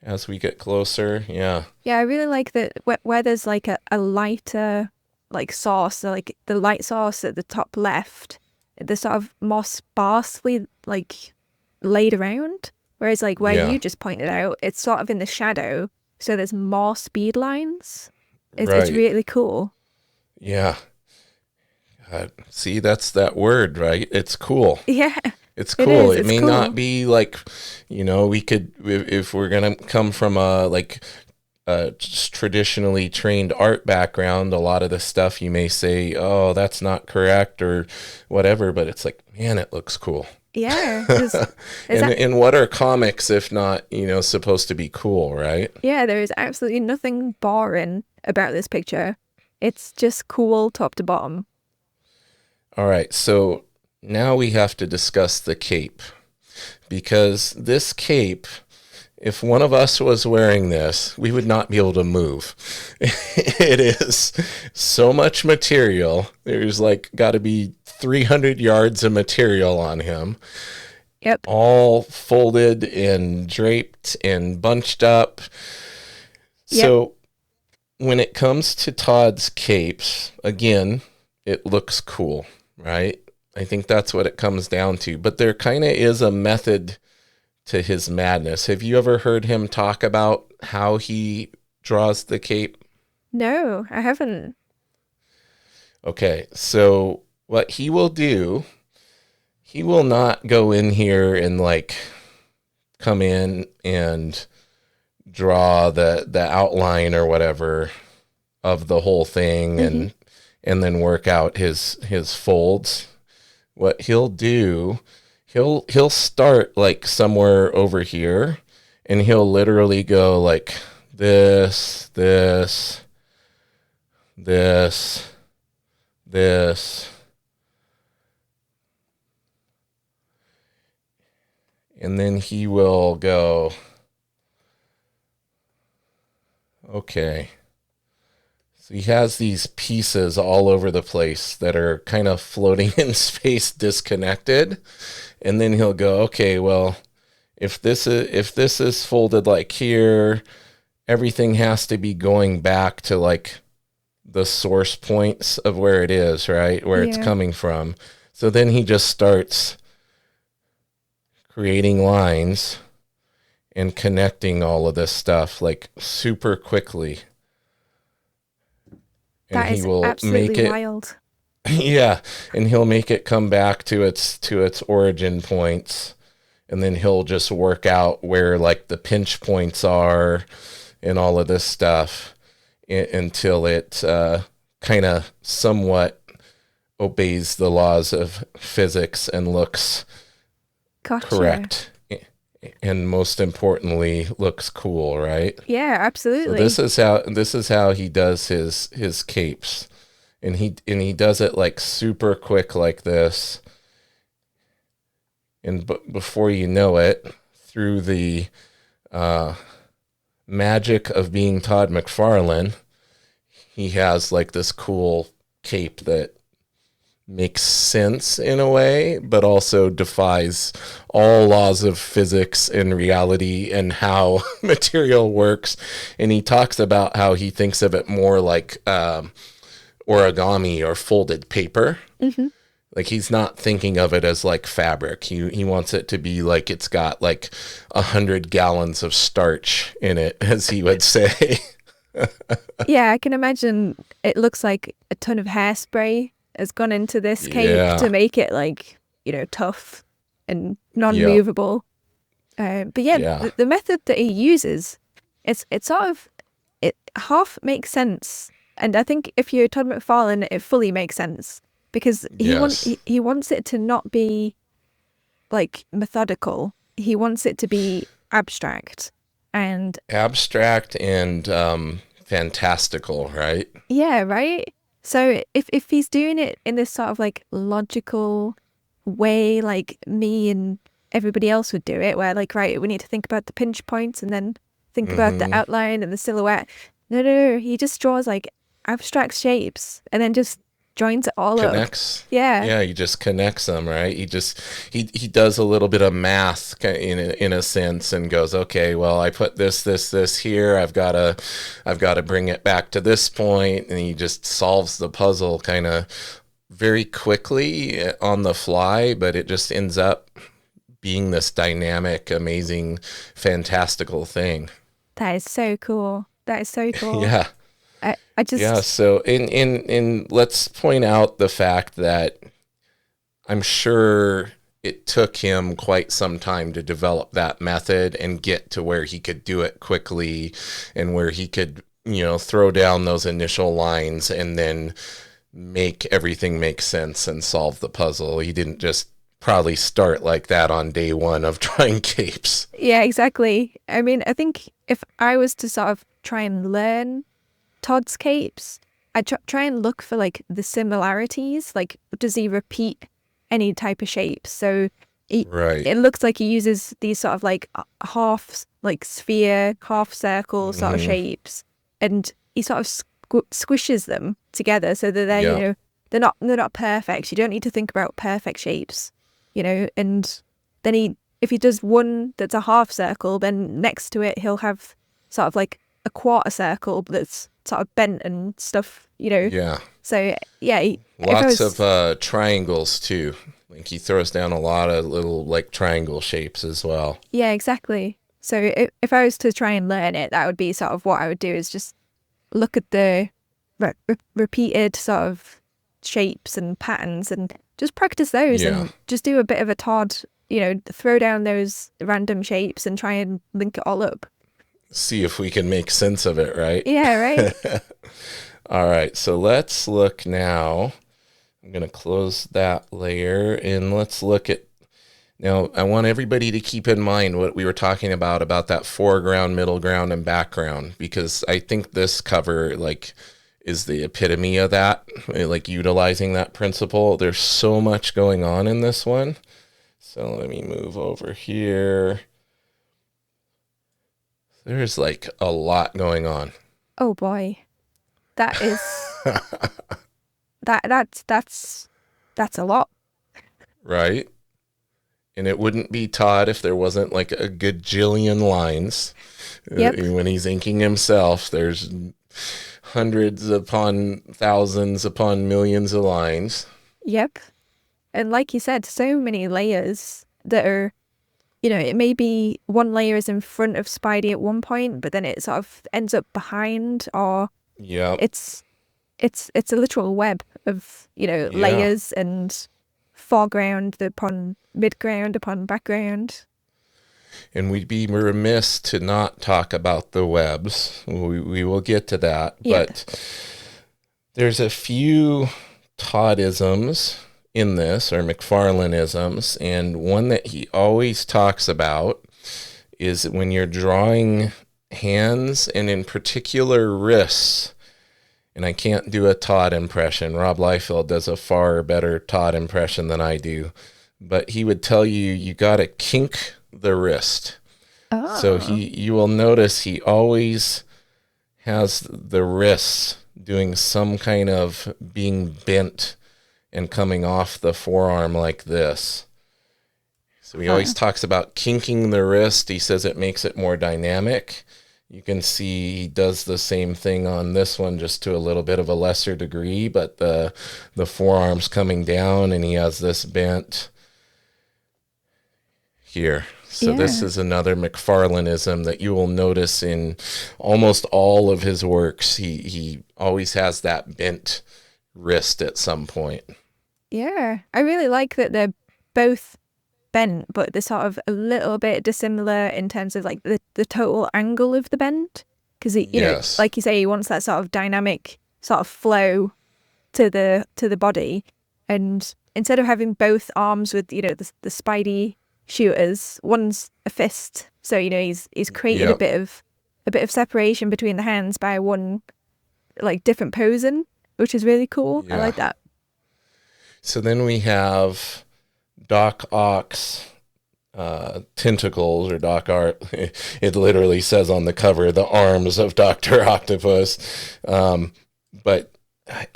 [SPEAKER 1] As we get closer, yeah.
[SPEAKER 2] Yeah, I really like that where there's like a lighter like sauce, so like the light sauce at the top left, the sort of more sparsely like laid around. Whereas like where you just pointed out, it's sort of in the shadow, so there's more speed lines. It's really cool.
[SPEAKER 1] Yeah. See, that's that word, right? It's cool.
[SPEAKER 2] Yeah.
[SPEAKER 1] It's cool.
[SPEAKER 2] It
[SPEAKER 1] may
[SPEAKER 2] cool.
[SPEAKER 1] not be like, you know, we could, if we're going to come from a just traditionally trained art background, a lot of the stuff you may say, oh, that's not correct or whatever, but it's like, man, it looks cool.
[SPEAKER 2] Yeah.
[SPEAKER 1] And what are comics if not, you know, supposed to be cool, right?
[SPEAKER 2] Yeah, there is absolutely nothing boring about this picture. It's just cool top to bottom.
[SPEAKER 1] All right, so now we have to discuss the cape, because this cape, if one of us was wearing this, we would not be able to move. It is so much material. There's like got to be 300 yards of material on him.
[SPEAKER 2] Yep.
[SPEAKER 1] All folded and draped and bunched up.
[SPEAKER 2] Yep.
[SPEAKER 1] So when it comes to Todd's capes, again, it looks cool, right? I think that's what it comes down to. But there kind of is a method to his madness. Have you ever heard him talk about how he draws the cape?
[SPEAKER 2] No, I haven't.
[SPEAKER 1] Okay, so what he will do, he will not go in here and like come in and draw the outline or whatever of the whole thing and then work out his folds. What he'll do, he'll start like somewhere over here, and he'll literally go like this, and then he will go, okay. So he has these pieces all over the place that are kind of floating in space, disconnected. And then he'll go, okay, well, if this is folded like here, everything has to be going back to like the source points of where it is, right? Where it's coming from. So then he just starts creating lines and connecting all of this stuff like super quickly. And
[SPEAKER 2] that is absolutely wild.
[SPEAKER 1] Yeah, and he'll make it come back to its origin points, and then he'll just work out where like the pinch points are and all of this stuff until it kind of somewhat obeys the laws of physics and looks correct. And most importantly, looks cool, right?
[SPEAKER 2] Yeah, absolutely.
[SPEAKER 1] So this is how he does his capes, and he does it like super quick like this, and before you know it, through the magic of being Todd McFarlane, he has like this cool cape that makes sense in a way, but also defies all laws of physics and reality and how material works. And he talks about how he thinks of it more like origami or folded paper.
[SPEAKER 2] Mm-hmm.
[SPEAKER 1] Like he's not thinking of it as like fabric. He wants it to be like it's got like 100 gallons of starch in it, as he would say.
[SPEAKER 2] Yeah, I can imagine it looks like a ton of hairspray has gone into this cape to make it like, tough and non-movable. But the method that he uses, it half makes sense. And I think if you're Todd McFarlane, it fully makes sense because he wants it to not be like methodical. He wants it to be abstract and
[SPEAKER 1] fantastical, right?
[SPEAKER 2] Yeah, right. So if he's doing it in this sort of like logical way, like me and everybody else would do it, where like, right, we need to think about the pinch points and then think about the outline and the silhouette. No, he just draws like abstract shapes and then just joins it all
[SPEAKER 1] Connects.
[SPEAKER 2] up. Yeah,
[SPEAKER 1] he just connects them, right? He does a little bit of math in a sense and goes, okay, well, I put this here. I've got to bring it back to this point, and he just solves the puzzle kind of very quickly on the fly, but it just ends up being this dynamic, amazing, fantastical thing.
[SPEAKER 2] That is so cool.
[SPEAKER 1] Yeah.
[SPEAKER 2] I just
[SPEAKER 1] so in let's point out the fact that I'm sure it took him quite some time to develop that method and get to where he could do it quickly and where he could, throw down those initial lines and then make everything make sense and solve the puzzle. He didn't just probably start like that on day one of drawing capes.
[SPEAKER 2] Yeah, exactly. I mean, I think if I was to sort of try and learn Todd's capes, I try and look for like the similarities. Like, does he repeat any type of shapes? So it looks like he uses these sort of like half like sphere, half circle sort of shapes, and he sort of squishes them together so that they're they're not perfect. You don't need to think about perfect shapes, And then if he does one that's a half circle, then next to it he'll have sort of like a quarter circle that's sort of bent and stuff,
[SPEAKER 1] Yeah.
[SPEAKER 2] So
[SPEAKER 1] lots of triangles too. Like he throws down a lot of little like triangle shapes as well.
[SPEAKER 2] Yeah, exactly. So if I was to try and learn it, that would be sort of what I would do, is just look at the repeated sort of shapes and patterns and just practice those and just do a bit of a Todd, throw down those random shapes and try and link it all up.
[SPEAKER 1] See if we can make sense of it, right?
[SPEAKER 2] Yeah, right.
[SPEAKER 1] All right, so let's look now. I'm going to close that layer and let's look at, now I want everybody to keep in mind what we were talking about that foreground, middle ground, and background, because I think this cover like is the epitome of that, like utilizing that principle. There's so much going on in this one. So let me move over here. There's like a lot going on.
[SPEAKER 2] Oh boy. That is that's a lot.
[SPEAKER 1] Right? And it wouldn't be Todd if there wasn't like a gajillion lines.
[SPEAKER 2] Yep.
[SPEAKER 1] When he's inking himself, there's hundreds upon thousands upon millions of lines.
[SPEAKER 2] Yep. And like you said, so many layers that are, it may be one layer is in front of Spidey at one point, but then it sort of ends up behind, or it's a literal web of, layers and foreground upon midground upon background.
[SPEAKER 1] And we'd be remiss to not talk about the webs. We will get to that. Yep. But there's a few Toddisms in this, or McFarlaneisms, and one that he always talks about is when you're drawing hands, and in particular wrists. And I can't do a Todd impression. Rob Liefeld does a far better Todd impression than I do. But he would tell you got to kink the wrist. Oh. So you will notice he always has the wrists doing some kind of being bent and coming off the forearm like this. So he always talks about kinking the wrist. He says it makes it more dynamic. You can see he does the same thing on this one, just to a little bit of a lesser degree, but the forearm's coming down and he has this bent here. So this is another McFarlaneism that you will notice in almost all of his works. He always has that bent wrist at some point.
[SPEAKER 2] Yeah, I really like that they're both bent, but they're sort of a little bit dissimilar in terms of like the total angle of the bend. Because you know, like you say, he wants that sort of dynamic sort of flow to the body, and instead of having both arms with, you know, the Spidey shooters, one's a fist. So, you know, he's created a bit of separation between the hands by one like different posing, which is really cool. I like that.
[SPEAKER 1] So then we have Doc Ock's tentacles, or Doc Art. It literally says on the cover, the arms of Dr. Octopus. But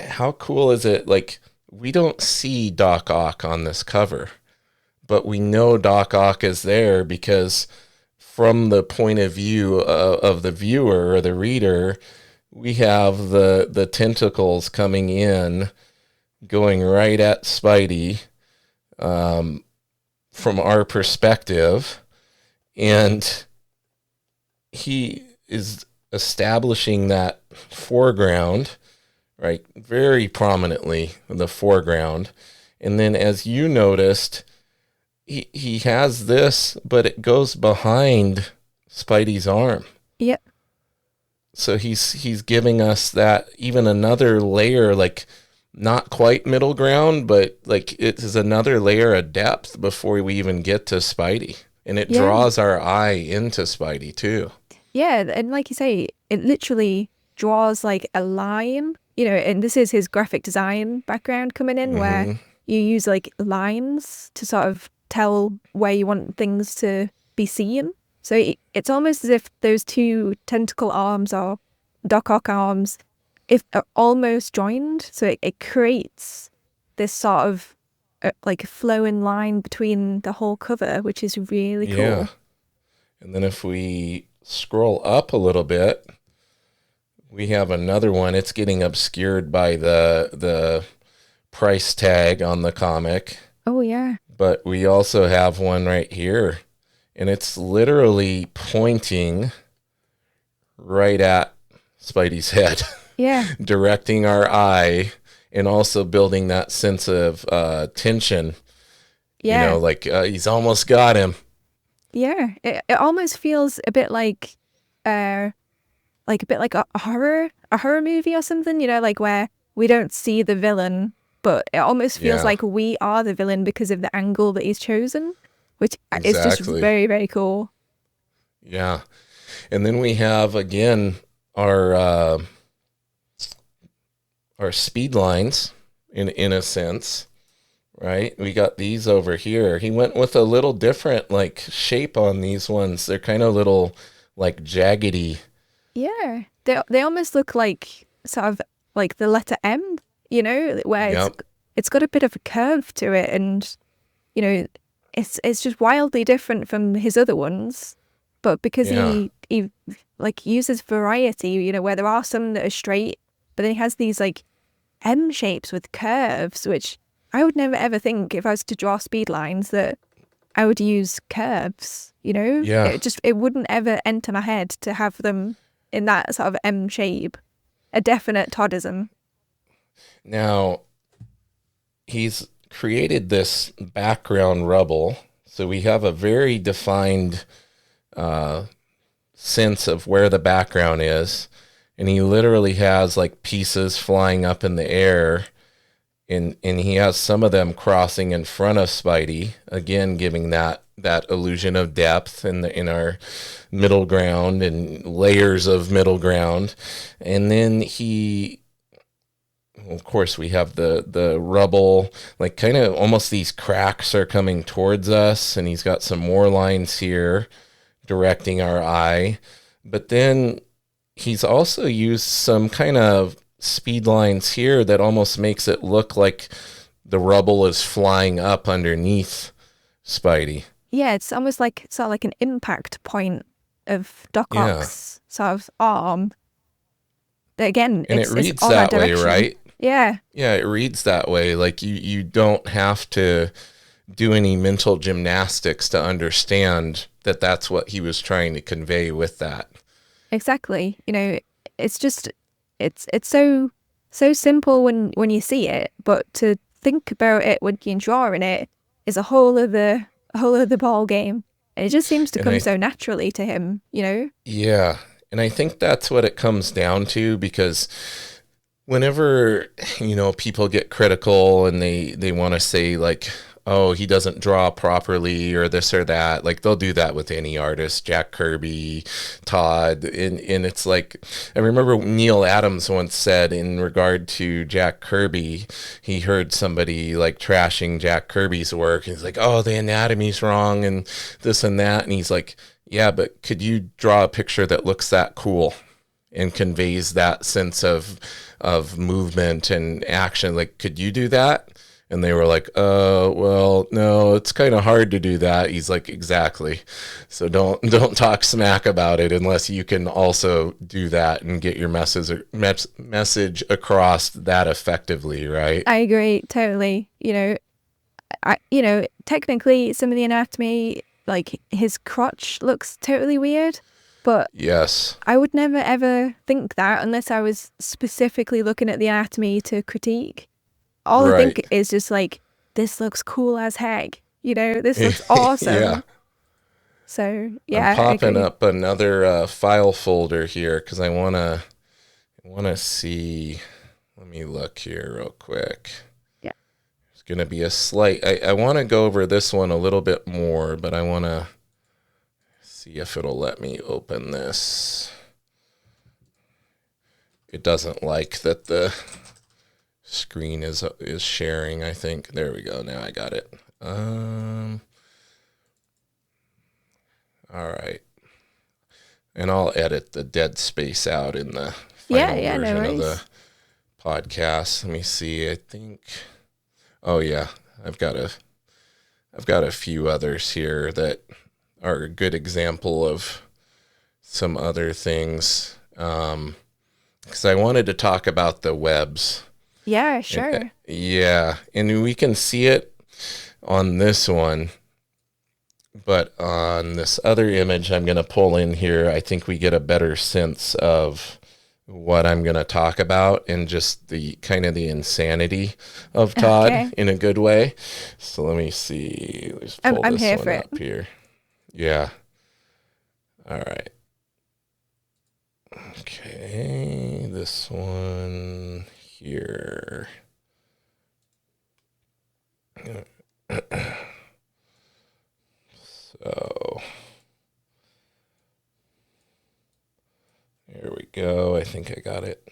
[SPEAKER 1] how cool is it? Like, we don't see Doc Ock on this cover, but we know Doc Ock is there because from the point of view of the viewer or the reader, we have the tentacles coming in, going right at Spidey from our perspective, and he is establishing that foreground, right, very prominently in the foreground. And then, as you noticed, he has this, but it goes behind Spidey's arm.
[SPEAKER 2] Yep.
[SPEAKER 1] So he's giving us that even another layer, like not quite middle ground, but like it is another layer of depth before we even get to Spidey. And it draws our eye into Spidey too. Yeah,
[SPEAKER 2] and like you say, it literally draws like a line, you know, and this is his graphic design background coming in, where you use like lines to sort of tell where you want things to be seen. So it's almost as if those two tentacle arms or Doc Ock arms are almost joined. So it creates this sort of like flowing line between the whole cover, which is really cool. Yeah.
[SPEAKER 1] And then if we scroll up a little bit, we have another one. It's getting obscured by the price tag on the comic.
[SPEAKER 2] Oh, yeah.
[SPEAKER 1] But we also have one right here, and it's literally pointing right at Spidey's head.
[SPEAKER 2] Yeah.
[SPEAKER 1] Directing our eye and also building that sense of tension. Yeah. You know, like he's almost got him.
[SPEAKER 2] Yeah. It almost feels a bit like a horror movie or something, you know, like where we don't see the villain, but it almost feels like we are the villain because of the angle that he's chosen, which is just very, very cool.
[SPEAKER 1] Yeah. And then we have, again, our speed lines in a sense, right? We got these over here. He went with a little different like shape on these ones. They're kind of little like jaggedy.
[SPEAKER 2] Yeah. They almost look like sort of like the letter M, you know, where it's got a bit of a curve to it, and you know, it's just wildly different from his other ones. But because he like uses variety, you know, where there are some that are straight, but then he has these like M shapes with curves, which I would never ever think if I was to draw speed lines that I would use curves, you know? Yeah. It wouldn't ever enter my head to have them in that sort of M shape. A definite Toddism.
[SPEAKER 1] Now, he's created this background rubble, so we have a very defined sense of where the background is, and he literally has like pieces flying up in the air, and he has some of them crossing in front of Spidey, again giving that illusion of depth in our middle ground and layers of middle ground. And then of course, we have the rubble, like kind of almost these cracks are coming towards us, and he's got some more lines here directing our eye. But then he's also used some kind of speed lines here that almost makes it look like the rubble is flying up underneath Spidey.
[SPEAKER 2] Yeah, it's almost like sort of like an impact point of Doc
[SPEAKER 1] Yeah.
[SPEAKER 2] Ock's sort of arm. Again,
[SPEAKER 1] And
[SPEAKER 2] it's
[SPEAKER 1] it reads
[SPEAKER 2] all that
[SPEAKER 1] that way,
[SPEAKER 2] direction.
[SPEAKER 1] right?
[SPEAKER 2] Yeah,
[SPEAKER 1] Yeah, it reads that way. Like you don't have to do any mental gymnastics to understand that that's what he was trying to convey with that.
[SPEAKER 2] exactly. You know, it's just it's so simple when you see it, but to think about it when you're drawing it is a whole other ball game. And it just seems to
[SPEAKER 1] And
[SPEAKER 2] come so naturally to him, you know?
[SPEAKER 1] yeah, and I think that's what it comes down to, because whenever, people get critical and they want to say like, oh, he doesn't draw properly or this or that, like they'll do that with any artist, Jack Kirby, Todd, and it's like, I remember Neil Adams once said in regard to Jack Kirby, he heard somebody like trashing Jack Kirby's work, and he's like, oh, the anatomy's wrong and this and that, and he's like, yeah, but could you draw a picture that looks that cool and conveys that sense of movement and action? Like, could you do that? And they were like, well, no, it's kind of hard to do that. He's like, exactly. So don't talk smack about it unless you can also do that and get your message across that effectively, right?
[SPEAKER 2] I agree totally. Technically some of the anatomy, like his crotch looks totally weird, but
[SPEAKER 1] Yes.
[SPEAKER 2] I would never ever think that unless I was specifically looking at the anatomy to critique. All I think is just like, this looks cool as heck. This looks awesome.
[SPEAKER 1] Yeah.
[SPEAKER 2] So, yeah.
[SPEAKER 1] I'm popping up another file folder here because I want to see. Let me look here real quick.
[SPEAKER 2] Yeah.
[SPEAKER 1] It's going to be a slight. I want to go over this one a little bit more, but I want to see if it'll let me open this. It doesn't like that the screen is sharing, I think. There we go. Now I got it. All right. And I'll edit the dead space out in the final version of the podcast. Let me see. I think, oh yeah, I've got a few others here that are a good example of some other things. Because I wanted to talk about the webs.
[SPEAKER 2] Yeah, sure.
[SPEAKER 1] And we can see it on this one, but on this other image I'm going to pull in here, I think we get a better sense of what I'm going to talk about and just the kind of the insanity of Todd in a good way. So let me see. Let's pull
[SPEAKER 2] I'm
[SPEAKER 1] this
[SPEAKER 2] here
[SPEAKER 1] one
[SPEAKER 2] for
[SPEAKER 1] up here. Yeah. All right. Okay, this one here. So there we go. I think I got it.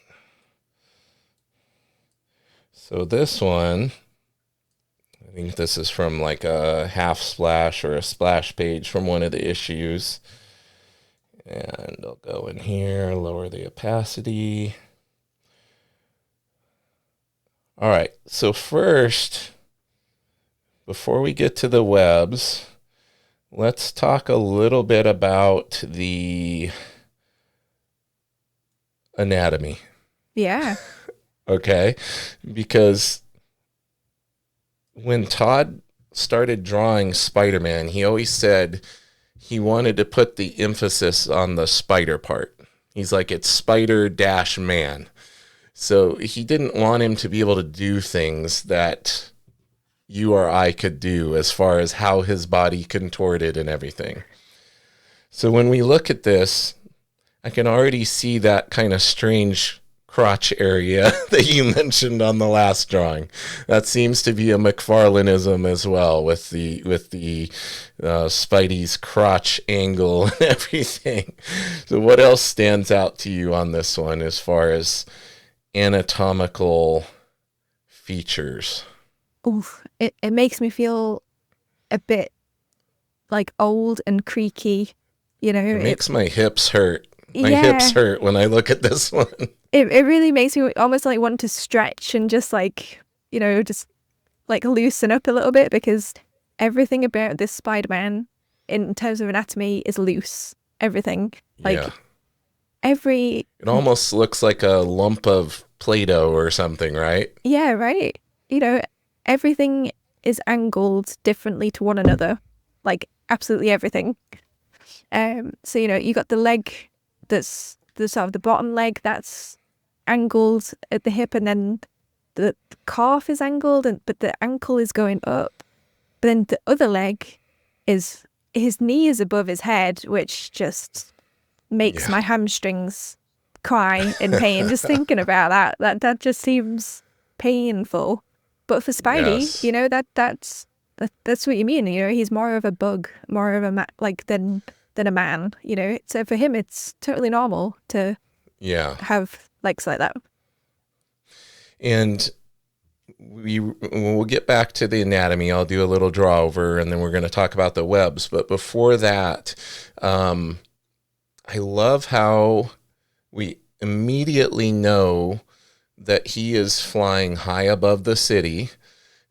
[SPEAKER 1] So this one, I think this is from like a half splash or a splash page from one of the issues. And I'll go in here, lower the opacity. All right, so first, before we get to the webs, let's talk a little bit about the anatomy.
[SPEAKER 2] Yeah.
[SPEAKER 1] Okay, because when Todd started drawing Spider-Man, he always said he wanted to put the emphasis on the spider part. He's like, it's Spider-Man. So he didn't want him to be able to do things that you or I could do as far as how his body contorted and everything. So when we look at this, I can already see that kind of strange crotch area that you mentioned on the last drawing. That seems to be a McFarlaneism as well, with the Spidey's crotch angle and everything. So what else stands out to you on this one as far as anatomical features?
[SPEAKER 2] Oof, it makes me feel a bit like old and creaky,
[SPEAKER 1] It makes my hips hurt. My hips hurt when I look at this one.
[SPEAKER 2] It really makes me almost like want to stretch and just like, just like loosen up a little bit, because everything about this Spider-Man in terms of anatomy is loose. Everything. Like
[SPEAKER 1] It almost looks like a lump of Play-Doh or something, right?
[SPEAKER 2] Yeah, right. You know, everything is angled differently to one another. Like absolutely everything. So, you know, you got the leg that's the sort of the bottom leg that's angled at the hip, and then the calf is angled, but the ankle is going up. But then the other leg is, his knee is above his head, which just makes my hamstrings cry in pain just thinking about that. That just seems painful. But for Spidey, you know, that's what you mean. You know, he's more of a bug, more of a than a man. You know, so for him, it's totally normal to have legs like that.
[SPEAKER 1] And we'll get back to the anatomy. I'll do a little draw over, and then we're going to talk about the webs. But before that, I love how we immediately know that he is flying high above the city,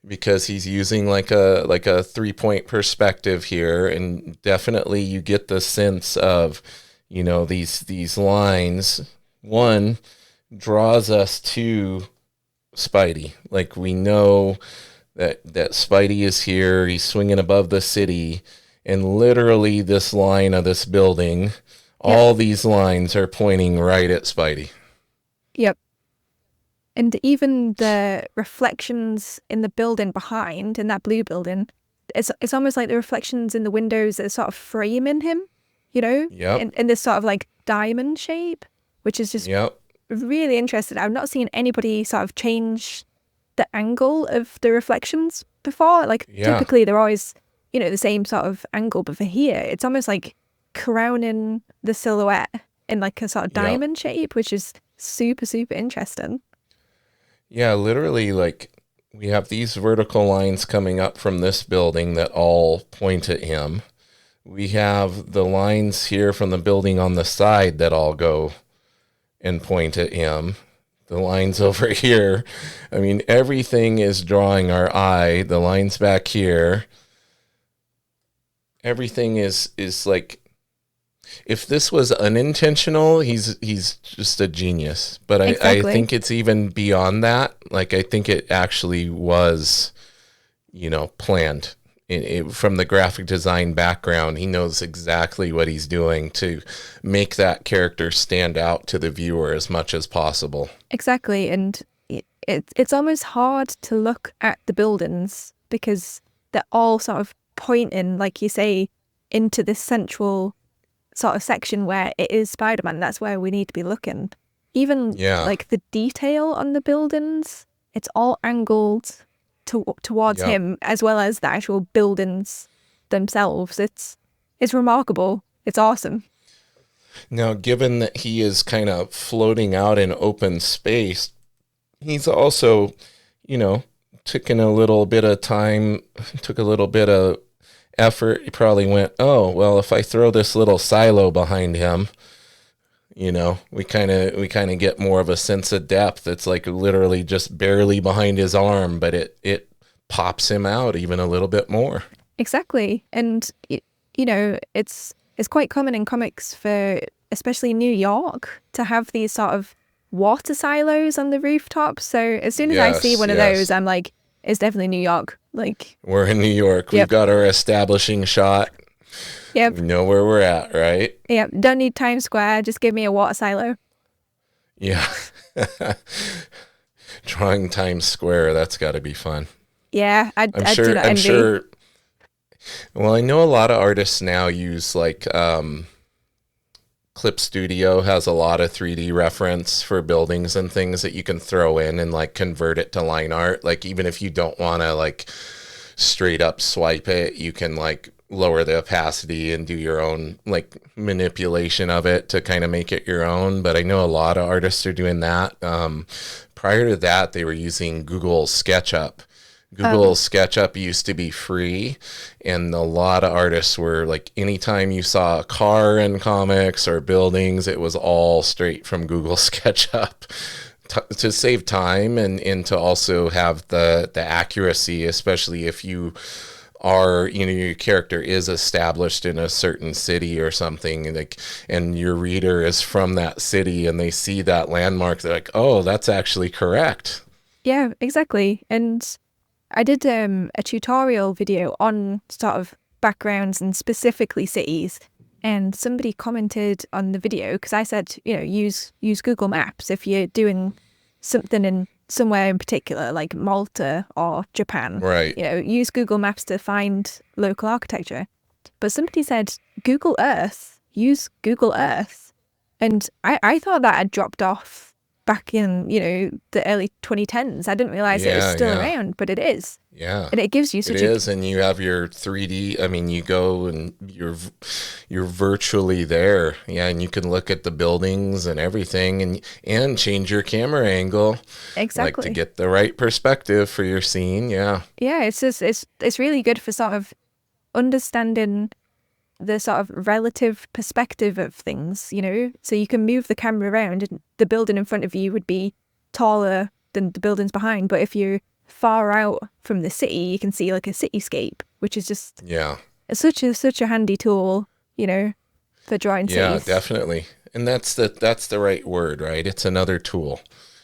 [SPEAKER 1] because he's using like a 3-point perspective here, and definitely you get the sense of, you know, these lines. One draws us to Spidey. Like, we know that Spidey is here. He's swinging above the city, and literally this line of this building, all these lines are pointing right at Spidey.
[SPEAKER 2] Yep. And even the reflections in the building behind, in that blue building, it's almost like the reflections in the windows are sort of framing him, you know, in this sort of like diamond shape, which is just really interesting. I've not seen anybody sort of change the angle of the reflections before. Like typically they're always, you know, the same sort of angle, but for here, it's almost like crowning the silhouette in like a sort of diamond shape, which is super, super interesting.
[SPEAKER 1] Yeah, literally, like, we have these vertical lines coming up from this building that all point at him. We have the lines here from the building on the side that all go and point at him. The lines over here. I mean, everything is drawing our eye. The lines back here. Everything is like, if this was unintentional, he's just a genius. But I think it's even beyond that. Like, I think it actually was, you know, planned. From the graphic design background, he knows exactly what he's doing to make that character stand out to the viewer as much as possible.
[SPEAKER 2] Exactly. And it's almost hard to look at the buildings because they're all sort of pointing, like you say, into this central sort of section where it is Spider-Man. That's where we need to be looking. Even like the detail on the buildings, it's all angled towards him, as well as the actual buildings themselves. It's remarkable. It's awesome.
[SPEAKER 1] Now, given that he is kind of floating out in open space, he's also, you know, took a little bit of effort. He probably went, oh, well, if I throw this little silo behind him, you know, we kind of get more of a sense of depth. It's like literally just barely behind his arm, but it pops him out even a little bit more.
[SPEAKER 2] Exactly. And you know, it's quite common in comics for especially New York to have these sort of water silos on the rooftops. So as soon as I see one of those, I'm like, it's definitely New York. Like, we're
[SPEAKER 1] in New York. We've got our establishing shot.
[SPEAKER 2] Yep.
[SPEAKER 1] We know where we're at, right?
[SPEAKER 2] Yep. Don't need Times Square. Just give me a water silo.
[SPEAKER 1] Yeah. Drawing Times Square, that's got to be fun.
[SPEAKER 2] Yeah, I do not envy.
[SPEAKER 1] I'm sure. Well, I know a lot of artists now use like Clip Studio has a lot of 3D reference for buildings and things that you can throw in and like convert it to line art. Like, even if you don't want to like straight up swipe it, you can like lower the opacity and do your own like manipulation of it to kind of make it your own. But I know a lot of artists are doing that. Prior to that, they were using Google SketchUp. SketchUp used to be free, and a lot of artists were like, anytime you saw a car in comics or buildings, it was all straight from Google SketchUp to save time and to also have the accuracy, especially if you are, your character is established in a certain city or something, like, and your reader is from that city and they see that landmark, they're like, oh, that's actually correct.
[SPEAKER 2] Yeah, exactly. And I did a tutorial video on sort of backgrounds and specifically cities, and somebody commented on the video because I said, use Google Maps if you're doing something in somewhere in particular, like Malta or Japan.
[SPEAKER 1] Right.
[SPEAKER 2] Use Google Maps to find local architecture. But somebody said, Google Earth, use Google Earth. And I thought that had dropped off back in, the early 2010s. I didn't realize it was still around, but it is.
[SPEAKER 1] Yeah.
[SPEAKER 2] And it gives you such
[SPEAKER 1] It is, and you have your 3D, you go and you're virtually there. Yeah, and you can look at the buildings and everything and change your camera angle.
[SPEAKER 2] Exactly.
[SPEAKER 1] Like to get the right perspective for your scene, yeah.
[SPEAKER 2] Yeah, it's really good for sort of understanding the sort of relative perspective of things, so you can move the camera around and the building in front of you would be taller than the buildings behind, but if you're far out from the city you can see like a cityscape, which is just such a handy tool, for drawing cities.
[SPEAKER 1] Yeah, definitely. And that's the right word, right? It's another tool.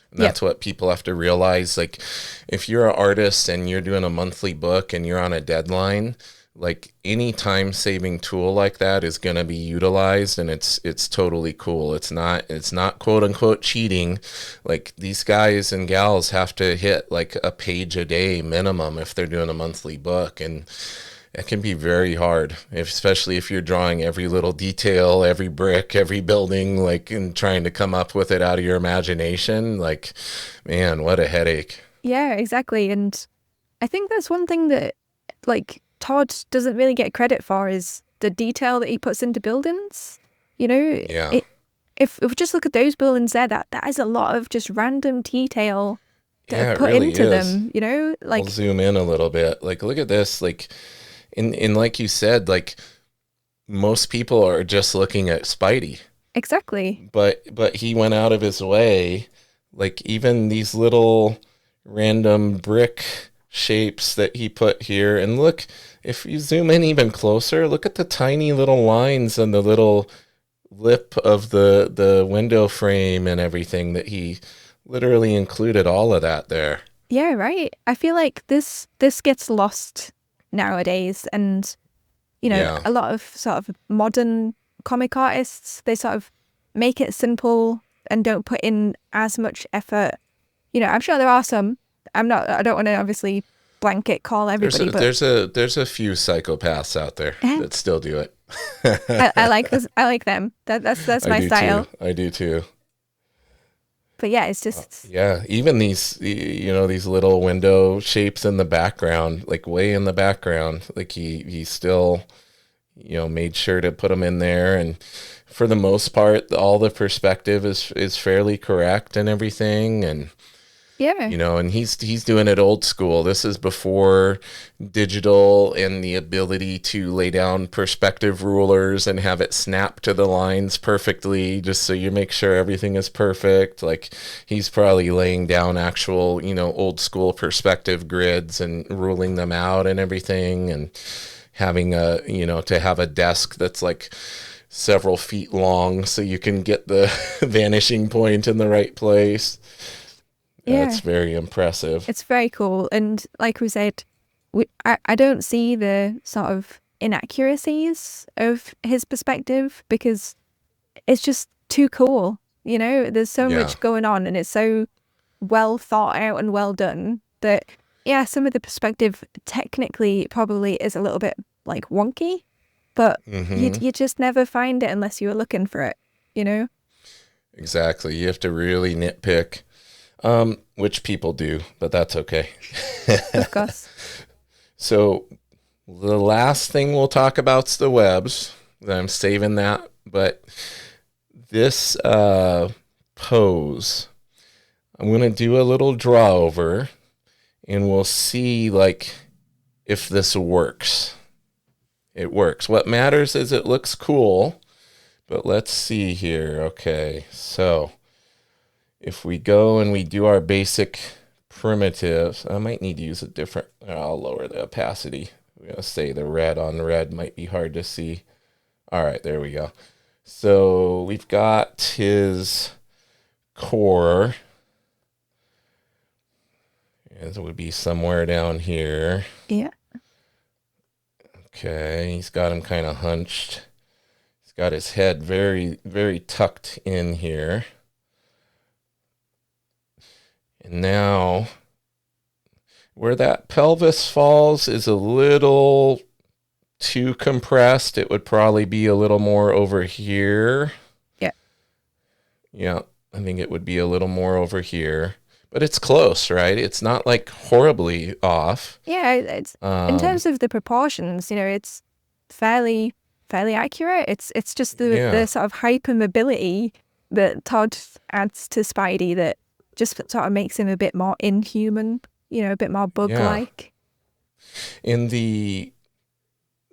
[SPEAKER 1] And that's what people have to realize. Like, if you're an artist and you're doing a monthly book and you're on a deadline, like, any time-saving tool like that is going to be utilized, and it's totally cool. It's not quote-unquote cheating. Like, these guys and gals have to hit like a page a day minimum if they're doing a monthly book, and it can be very hard, especially if you're drawing every little detail, every brick, every building, like, and trying to come up with it out of your imagination. Like, man, what a headache.
[SPEAKER 2] Yeah, exactly. And I think that's one thing that, like, Todd doesn't really get credit for is the detail that he puts into buildings.
[SPEAKER 1] Yeah.
[SPEAKER 2] If we just look at those buildings there, that is a lot of just random detail that are put
[SPEAKER 1] really
[SPEAKER 2] into
[SPEAKER 1] is.
[SPEAKER 2] them. Like,
[SPEAKER 1] I'll zoom in a little bit. Like, look at this. Like, in like you said, like, most people are just looking at Spidey.
[SPEAKER 2] Exactly.
[SPEAKER 1] But he went out of his way, like, even these little random brick shapes that he put here, and look, if you zoom in even closer, look at the tiny little lines and the little lip of the window frame and everything, that he literally included all of that there.
[SPEAKER 2] Yeah, right. I feel like this gets lost nowadays, and a lot of sort of modern comic artists, they sort of make it simple and don't put in as much effort. I'm sure there are some. I don't want to obviously blanket call everybody, but
[SPEAKER 1] there's a few psychopaths out there that still do it.
[SPEAKER 2] I like this. I like them. That's my style.
[SPEAKER 1] I do too.
[SPEAKER 2] But yeah, it's just
[SPEAKER 1] even these these little window shapes in the background, like way in the background, like he still made sure to put them in there, and for the most part all the perspective is fairly correct and everything, and and he's doing it old school. This is before digital and the ability to lay down perspective rulers and have it snap to the lines perfectly, just so you make sure everything is perfect. Like, he's probably laying down actual, old school perspective grids and ruling them out and everything, and having to have a desk that's like several feet long so you can get the vanishing point in the right place. Yeah, it's very impressive.
[SPEAKER 2] It's very cool. And like we said, I don't see the sort of inaccuracies of his perspective, because it's just too cool. There's so much going on, and it's so well thought out and well done that, some of the perspective technically probably is a little bit like wonky, but you just never find it unless you're looking for it,
[SPEAKER 1] Exactly. You have to really nitpick. Which people do, but that's okay.
[SPEAKER 2] Of course.
[SPEAKER 1] So the last thing we'll talk about is the webs. I'm saving that, but this pose, I'm going to do a little draw over, and we'll see like if this works. It works. What matters is it looks cool, but let's see here. Okay, so if we go and we do our basic primitives, I might need to use a different, I'll lower the opacity. We're going to say the red on red might be hard to see. All right, there we go. So we've got his core. And it would be somewhere down here.
[SPEAKER 2] Yeah.
[SPEAKER 1] Okay, he's got him kind of hunched. He's got his head very, very tucked in here. And now, where that pelvis falls is a little too compressed. It would probably be a little more over here.
[SPEAKER 2] Yeah.
[SPEAKER 1] Yeah, I think it would be a little more over here. But it's close, right? It's not like horribly off.
[SPEAKER 2] Yeah, it's in terms of the proportions, it's fairly accurate. It's just the sort of hypermobility that Todd adds to Spidey that just sort of makes him a bit more inhuman, a bit more bug-like.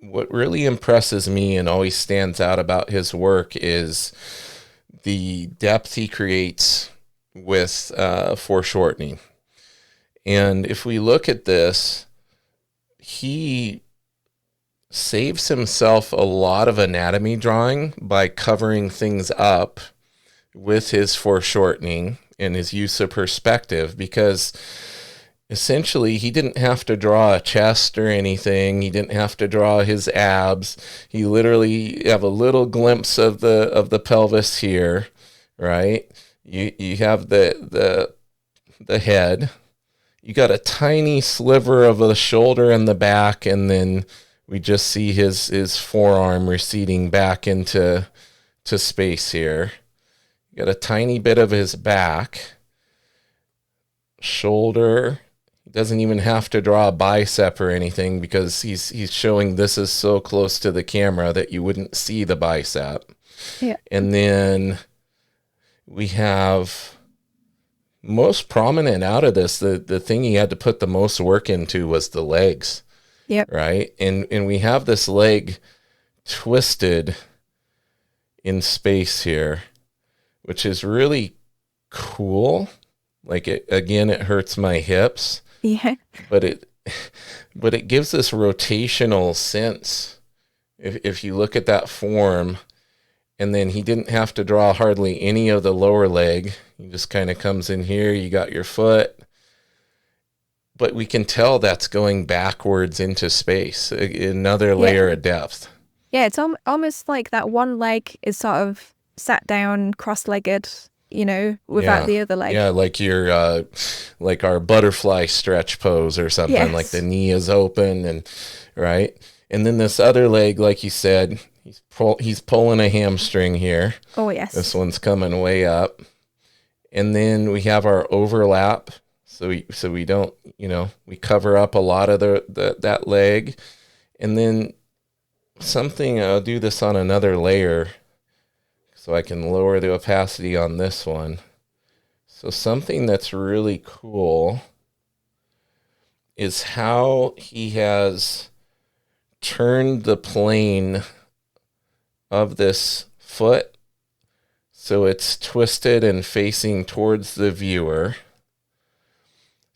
[SPEAKER 1] What really impresses me and always stands out about his work is the depth he creates with foreshortening. And if we look at this, he saves himself a lot of anatomy drawing by covering things up with his foreshortening and his use of perspective, because essentially he didn't have to draw a chest or anything. He didn't have to draw his abs. He literally have a little glimpse of the pelvis here, right? You have the head. You got a tiny sliver of the shoulder and the back, and then we just see his forearm receding back into space here. You got a tiny bit of his back, shoulder. He doesn't even have to draw a bicep or anything because he's showing this is so close to the camera that you wouldn't see the bicep.
[SPEAKER 2] Yeah.
[SPEAKER 1] And then we have most prominent out of this, the thing he had to put the most work into was the legs.
[SPEAKER 2] Yep.
[SPEAKER 1] Right? And we have this leg twisted in space here, which is really cool. Like it hurts my hips.
[SPEAKER 2] Yeah.
[SPEAKER 1] But it gives this rotational sense. If you look at that form, and then he didn't have to draw hardly any of the lower leg. He just kind of comes in here. You got your foot. But we can tell that's going backwards into space, another layer of depth.
[SPEAKER 2] Yeah, it's almost like that one leg is sort of sat down, cross-legged, without the other leg.
[SPEAKER 1] Yeah, like your like our butterfly stretch pose or something.
[SPEAKER 2] Yes.
[SPEAKER 1] Like the knee is open, and right. And then this other leg, like you said, he's pulling a hamstring here.
[SPEAKER 2] Oh yes.
[SPEAKER 1] This one's coming way up, and then we have our overlap. So we don't, we cover up a lot of that leg, and then I'll do this on another layer so I can lower the opacity on this one. So something that's really cool is how he has turned the plane of this foot so it's twisted and facing towards the viewer.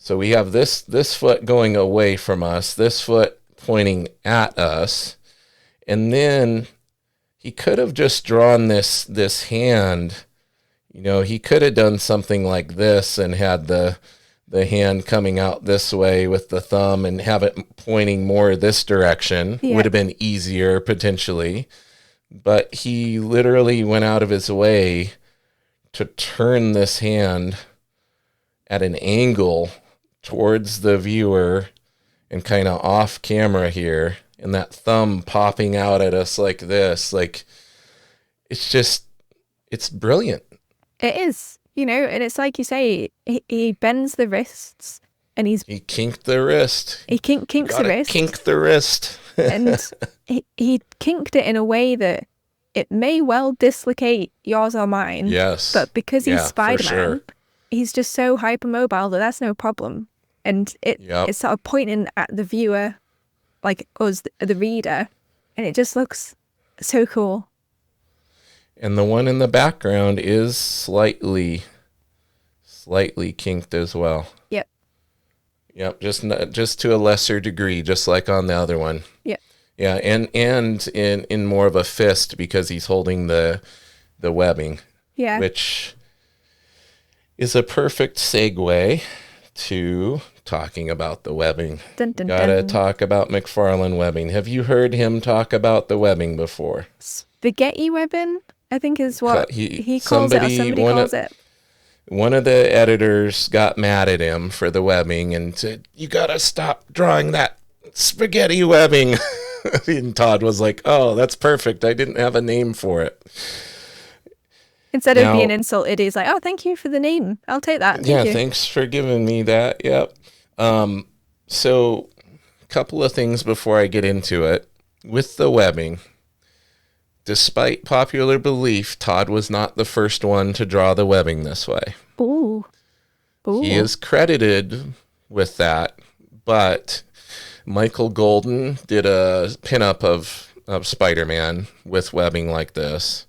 [SPEAKER 1] So we have this foot going away from us, this foot pointing at us, and then he could have just drawn this hand. He could have done something like this and had the hand coming out this way with the thumb and have it pointing more this direction.
[SPEAKER 2] Yeah.
[SPEAKER 1] Would have been easier potentially. But he literally went out of his way to turn this hand at an angle towards the viewer and kind of off camera here, and that thumb popping out at us like this. Like, it's brilliant.
[SPEAKER 2] It is, and it's like you say, he bends the wrists and he
[SPEAKER 1] kinked the wrist.
[SPEAKER 2] He kinks the wrist.
[SPEAKER 1] Kink the wrist.
[SPEAKER 2] And he kinked it in a way that it may well dislocate yours or mine.
[SPEAKER 1] Yes.
[SPEAKER 2] But because he's Spider-Man,
[SPEAKER 1] sure.
[SPEAKER 2] He's just so hypermobile that that's no problem. And it's sort of pointing at the viewer, like us, the reader, and it just looks so cool.
[SPEAKER 1] And the one in the background is slightly slightly kinked as well.
[SPEAKER 2] Yep.
[SPEAKER 1] Yep, just to a lesser degree, just like on the other one.
[SPEAKER 2] Yep.
[SPEAKER 1] Yeah, and in more of a fist because he's holding the webbing.
[SPEAKER 2] Yeah.
[SPEAKER 1] Which is a perfect segue to talking about the webbing.
[SPEAKER 2] Dun, dun,
[SPEAKER 1] Gotta
[SPEAKER 2] dun.
[SPEAKER 1] talk about McFarlane webbing. Have you heard him talk about the webbing before?
[SPEAKER 2] Spaghetti webbing, I think is what he calls it, or somebody calls it.
[SPEAKER 1] One of the editors got mad at him for the webbing and said, "You gotta stop drawing that spaghetti webbing." And Todd was like, "Oh, that's perfect. I didn't have a name for it."
[SPEAKER 2] Instead of being insulted, he's like, "Oh, thank you for the name. I'll take that. Thank you.
[SPEAKER 1] Thanks for giving me that." Yep. So a couple of things before I get into it. With the webbing, despite popular belief, Todd was not the first one to draw the webbing this way.
[SPEAKER 2] Ooh.
[SPEAKER 1] He is credited with that, but Michael Golden did a pinup of Spider-Man with webbing like this.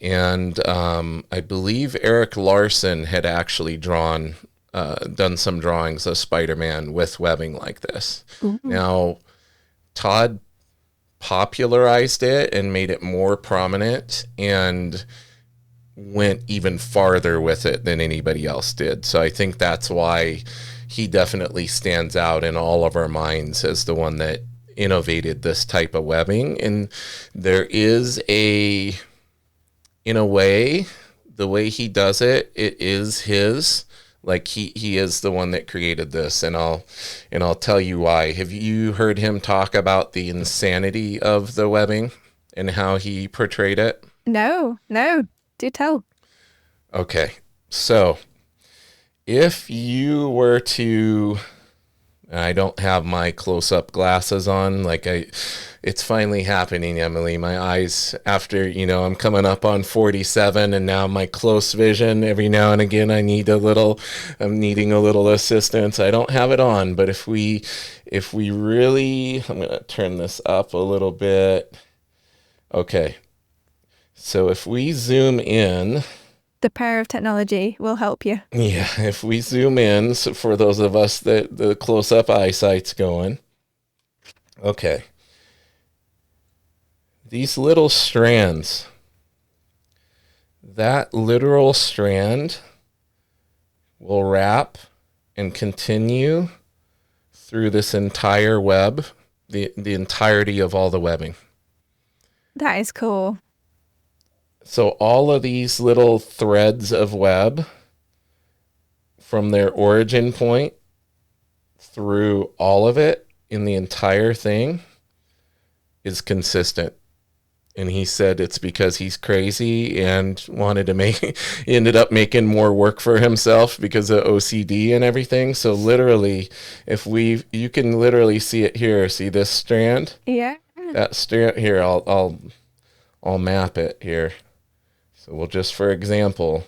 [SPEAKER 1] And I believe Eric Larson had actually done some drawings of Spider-Man with webbing like this. Ooh. Now, Todd popularized it and made it more prominent and went even farther with it than anybody else did. So I think that's why he definitely stands out in all of our minds as the one that innovated this type of webbing. And there is in a way, the way he does it, it is his. Like he is the one that created this, and I'll tell you why. Have you heard him talk about the insanity of the webbing and how he portrayed it?
[SPEAKER 2] No, do tell.
[SPEAKER 1] Okay, so if you were to, I don't have my close-up glasses on, it's finally happening, Emily. My eyes, after, I'm coming up on 47, and now my close vision, every now and again, I'm needing a little assistance. I don't have it on, but if we really, I'm going to turn this up a little bit. Okay. So if we zoom in,
[SPEAKER 2] the power of technology will help you.
[SPEAKER 1] Yeah, if we zoom in, so for those of us that the close-up eyesight's going. Okay. These little strands, that literal strand will wrap and continue through this entire web, the entirety of all the webbing.
[SPEAKER 2] That is cool.
[SPEAKER 1] So all of these little threads of web from their origin point through all of it in the entire thing is consistent. And he said it's because he's crazy and ended up making more work for himself because of OCD and everything. So literally, you can literally see it here. See this strand?
[SPEAKER 2] Yeah.
[SPEAKER 1] That strand here, I'll map it here. So we'll just, for example,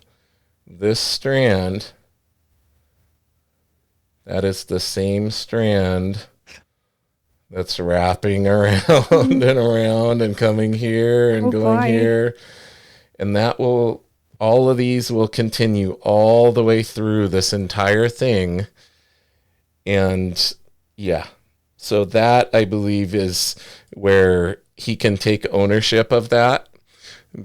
[SPEAKER 1] this strand, that is the same strand that's wrapping around and around and coming here and going here. And all of these will continue all the way through this entire thing. And yeah, so that I believe is where he can take ownership of that,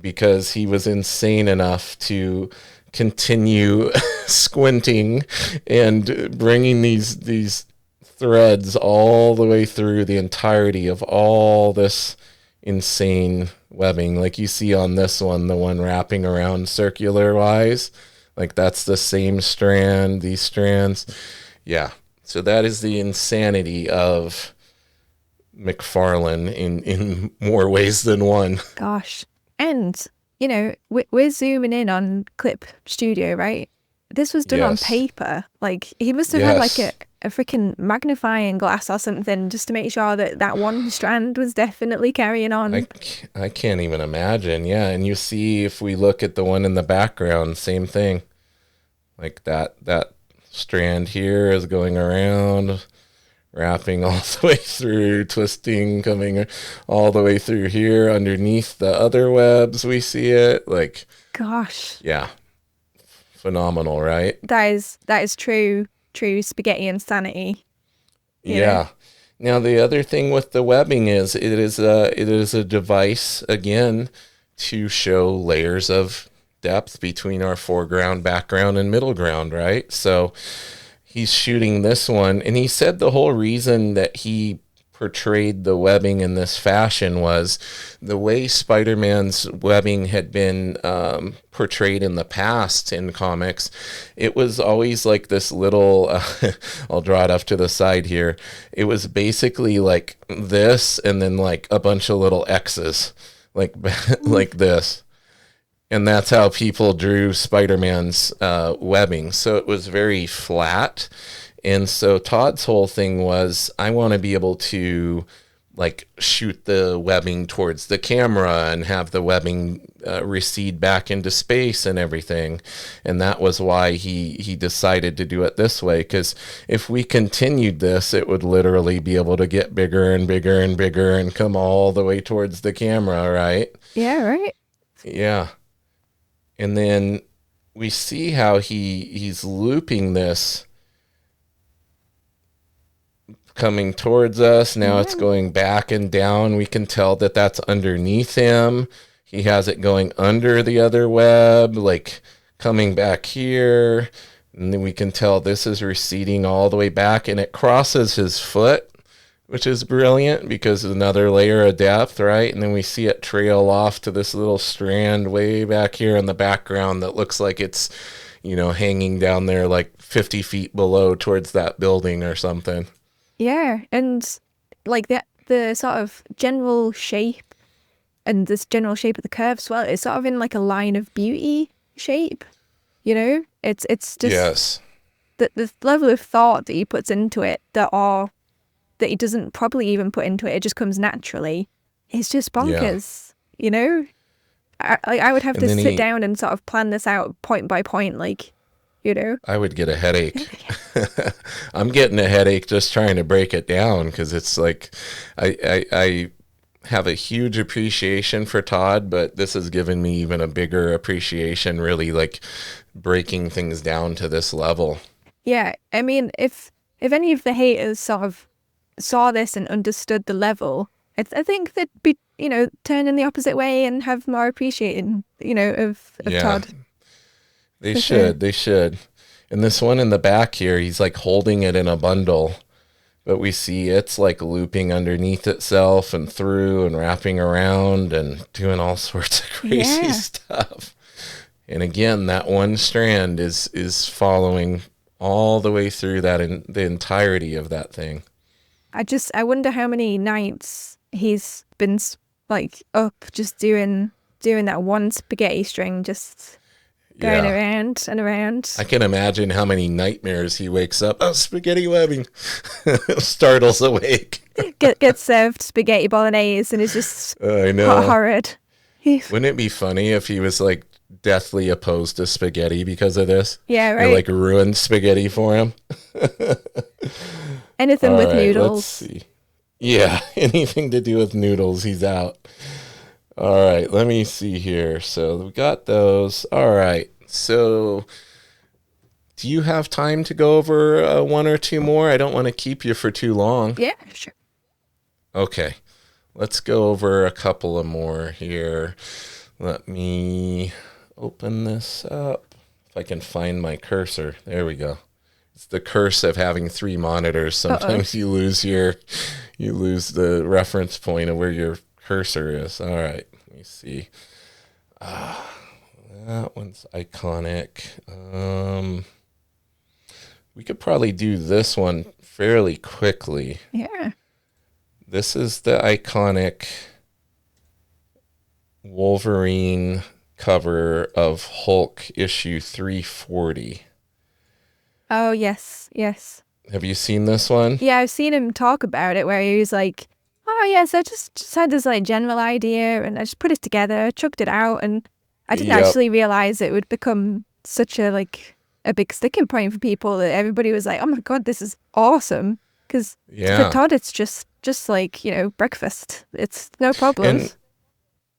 [SPEAKER 1] because he was insane enough to continue squinting and bringing these threads all the way through the entirety of all this insane webbing. Like you see on this one, the one wrapping around circular wise, like that's the same strand, these strands. Yeah. So that is the insanity of McFarlane in more ways than one.
[SPEAKER 2] Gosh. And, we're zooming in on Clip Studio, right? This was done on paper. Like, he must have had like a freaking magnifying glass or something just to make sure that one strand was definitely carrying on.
[SPEAKER 1] I can't even imagine. Yeah. And you see, if we look at the one in the background, same thing. Like that strand here is going around, wrapping all the way through, twisting, coming all the way through here underneath the other webs. We see it. Like,
[SPEAKER 2] gosh.
[SPEAKER 1] Yeah. phenomenal, right?
[SPEAKER 2] That is true spaghetti insanity. You know?
[SPEAKER 1] Yeah. Now the other thing with the webbing is it is a device again to show layers of depth between our foreground, background, and middle ground, right? So he's shooting this one, and he said the whole reason that he portrayed the webbing in this fashion was the way Spider-Man's webbing had been portrayed in the past in comics. It was always like this little, I'll draw it up to the side here. It was basically like this, and then like a bunch of little X's, like like this. And that's how people drew Spider-Man's webbing. So it was very flat. And so Todd's whole thing was, I want to be able to like shoot the webbing towards the camera and have the webbing recede back into space and everything. And that was why he decided to do it this way. Because if we continued this, it would literally be able to get bigger and bigger and bigger and come all the way towards the camera, right?
[SPEAKER 2] Yeah, right.
[SPEAKER 1] Yeah. And then we see how he's looping this coming towards us. Now it's going back and down. We can tell that that's underneath him. He has it going under the other web, like coming back here. And then we can tell this is receding all the way back, and it crosses his foot, which is brilliant because another layer of depth, right? And then we see it trail off to this little strand way back here in the background that looks like it's, hanging down there like 50 feet below towards that building or something.
[SPEAKER 2] Yeah, and like the sort of general shape and this general shape of the curve as well, it's sort of in like a line of beauty shape, It's just
[SPEAKER 1] yes.
[SPEAKER 2] the level of thought that he puts into it that he doesn't probably even put into it just comes naturally. It's just bonkers, I would have to sit down and sort of plan this out point by point, I
[SPEAKER 1] would get a headache. I'm getting a headache just trying to break it down because it's like I have a huge appreciation for Todd, but this has given me even a bigger appreciation, really like breaking things down to this level.
[SPEAKER 2] Yeah, I mean, if any of the haters sort of saw this and understood the level, I think they'd be, turn in the opposite way and have more appreciation, of Todd.
[SPEAKER 1] They should. And this one in the back here, he's like holding it in a bundle, but we see it's like looping underneath itself and through and wrapping around and doing all sorts of crazy stuff. And again, that one strand is following all the way through that in the entirety of that thing.
[SPEAKER 2] I wonder how many nights he's been like up just doing that one spaghetti string, just going around and around.
[SPEAKER 1] I can imagine how many nightmares he wakes up. Oh, spaghetti webbing. Startles awake.
[SPEAKER 2] Gets served spaghetti bolognese and is just horrid.
[SPEAKER 1] Wouldn't it be funny if he was like deathly opposed to spaghetti because of this?
[SPEAKER 2] Yeah, right.
[SPEAKER 1] Or like ruined spaghetti for him.
[SPEAKER 2] Anything with noodles.
[SPEAKER 1] Let's see. Yeah, anything to do with noodles, he's out. All right, let me see here. So we got those. All right. So do you have time to go over one or two more? I don't want to keep you for too long.
[SPEAKER 2] Yeah, sure.
[SPEAKER 1] Okay. Let's go over a couple of more here. Let me open this up. If I can find my cursor. There we go. It's the curse of having three monitors. Sometimes you lose the reference point of where your cursor is. All right, let me see. That one's iconic. We could probably do this one fairly quickly.
[SPEAKER 2] Yeah.
[SPEAKER 1] This is the iconic Wolverine cover of Hulk issue 340.
[SPEAKER 2] Oh, yes.
[SPEAKER 1] Have you seen this one?
[SPEAKER 2] Yeah, I've seen him talk about it where he was like, oh, yes, I just had this like general idea and I just put it together, chucked it out, and I didn't actually realize it would become such a big sticking point for people that everybody was like, oh my God, this is awesome. Because for Todd, it's just like, breakfast. It's no problem.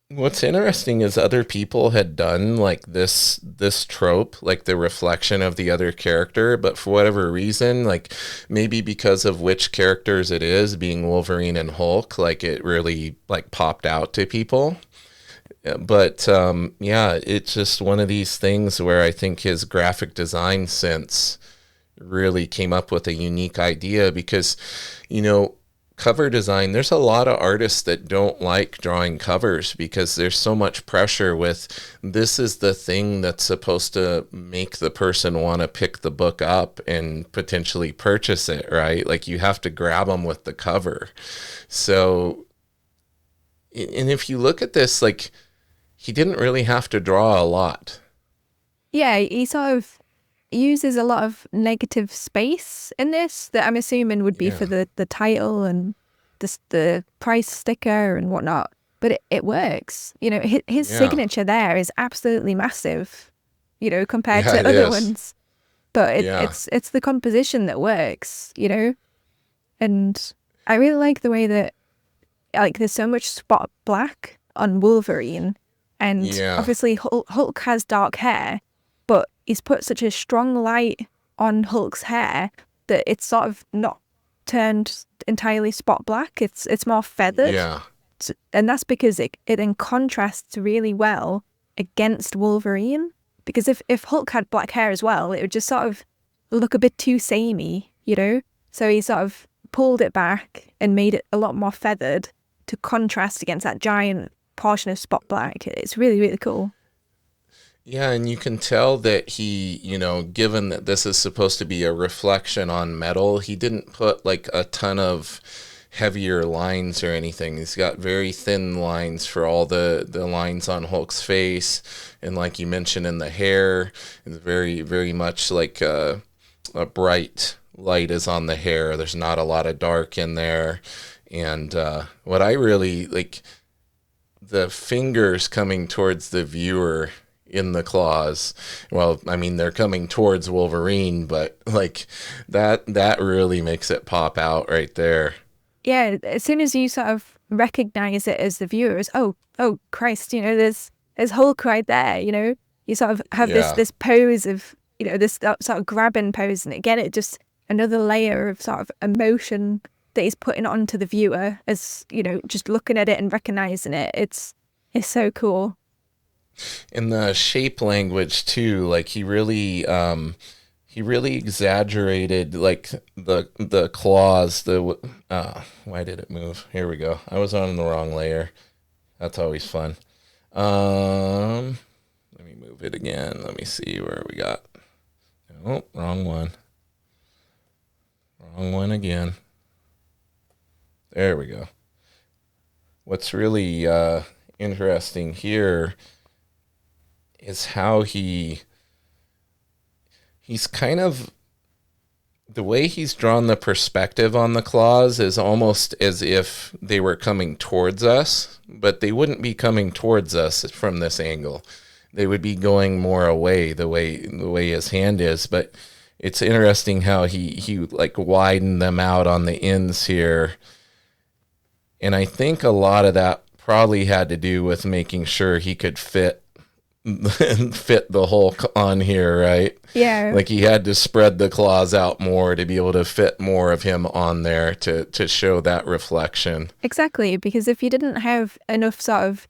[SPEAKER 1] What's interesting is other people had done like this trope, like the reflection of the other character, but for whatever reason, like maybe because of which characters it is, being Wolverine and Hulk, like it really like popped out to people. But yeah, it's just one of these things where I think his graphic design sense really came up with a unique idea because, you know, cover design, there's a lot of artists that don't like drawing covers because there's so much pressure with this is the thing that's supposed to make the person want to pick the book up and potentially purchase it, right? Like you have to grab them with the cover. So, and if you look at this, like he didn't really have to draw a lot.
[SPEAKER 2] Yeah, he sort of uses a lot of negative space in this that I'm assuming would be for the title and the price sticker and whatnot. But it works. You know, his signature there is absolutely massive, you know, compared to other ones. But it's the composition that works, you know? And I really like the way that, like, there's so much spot black on Wolverine. And obviously Hulk has dark hair, but he's put such a strong light on Hulk's hair that it's sort of not turned entirely spot black. It's more feathered.
[SPEAKER 1] Yeah.
[SPEAKER 2] And that's because it then contrasts really well against Wolverine. Because if Hulk had black hair as well, it would just sort of look a bit too samey, you know? So he sort of pulled it back and made it a lot more feathered to contrast against that giant portion of spot black. It's really, really cool.
[SPEAKER 1] Yeah, and you can tell that he, you know, given that this is supposed to be a reflection on metal, he didn't put like a ton of heavier lines or anything. He's got very thin lines for all the lines on Hulk's face. And like you mentioned in the hair, it's very, very much like a bright light is on the hair. There's not a lot of dark in there. And what I really like, the fingers coming towards the viewer in the claws. Well, I mean, they're coming towards Wolverine, but like that really makes it pop out right there.
[SPEAKER 2] Yeah, as soon as you sort of recognize it as the viewers, oh Christ, you know, there's Hulk right there, you know. You sort of have this pose of, you know, this sort of grabbing pose, and again, it just another layer of sort of emotion that he's putting onto the viewer as, you know, just looking at it and recognizing it. It's so cool.
[SPEAKER 1] In the shape language too, like he really exaggerated like the claws. Why did it move? Here we go. I was on the wrong layer. That's always fun. Let me move it again. Let me see where we got. Oh, wrong one. Wrong one again. There we go. What's really interesting here is how he's kind of, the way he's drawn the perspective on the claws is almost as if they were coming towards us, but they wouldn't be coming towards us from this angle. They would be going more away the way his hand is. But it's interesting how he like widened them out on the ends here. And I think a lot of that probably had to do with making sure he could fit the Hulk on here, right?
[SPEAKER 2] Yeah.
[SPEAKER 1] Like he had to spread the claws out more to be able to fit more of him on there to show that reflection.
[SPEAKER 2] Exactly, because if you didn't have enough sort of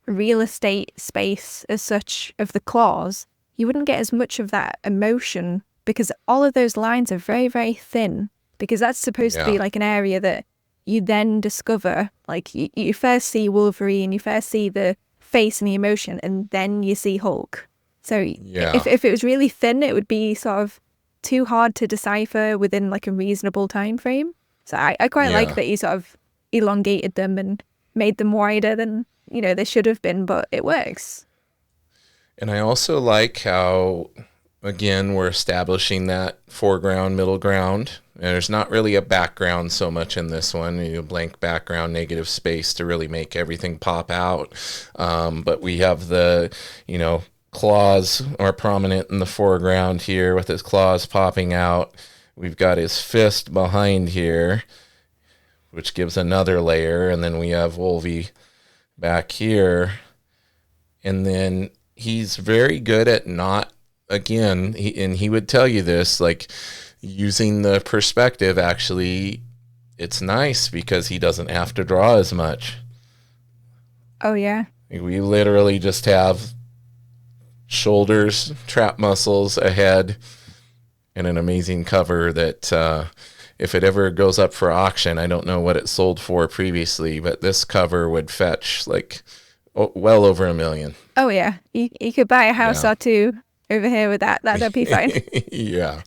[SPEAKER 2] real estate space as such of the claws, you wouldn't get as much of that emotion, because all of those lines are very, very thin, because that's supposed to be like an area that you then discover. Like you first see Wolverine, you first see the face and the emotion, and then you see Hulk. So if it was really thin, it would be sort of too hard to decipher within like a reasonable time frame. So I quite like that you sort of elongated them and made them wider than, you know, they should have been, but it works.
[SPEAKER 1] And I also like how, again, we're establishing that foreground, middle ground. And there's not really a background so much in this one. Blank background, negative space to really make everything pop out. But we have the, claws are prominent in the foreground here with his claws popping out. We've got his fist behind here, which gives another layer. And then we have Wolvie back here. And then he's very good at not, again, and he would tell you this, like using the perspective, actually, it's nice because he doesn't have to draw as much.
[SPEAKER 2] Oh, yeah.
[SPEAKER 1] We literally just have shoulders, trap muscles, a head, and an amazing cover that if it ever goes up for auction, I don't know what it sold for previously, but this cover would fetch like well over $1 million.
[SPEAKER 2] Oh, yeah. You could buy a house or two over here with that. That'd be fine.
[SPEAKER 1] Yeah.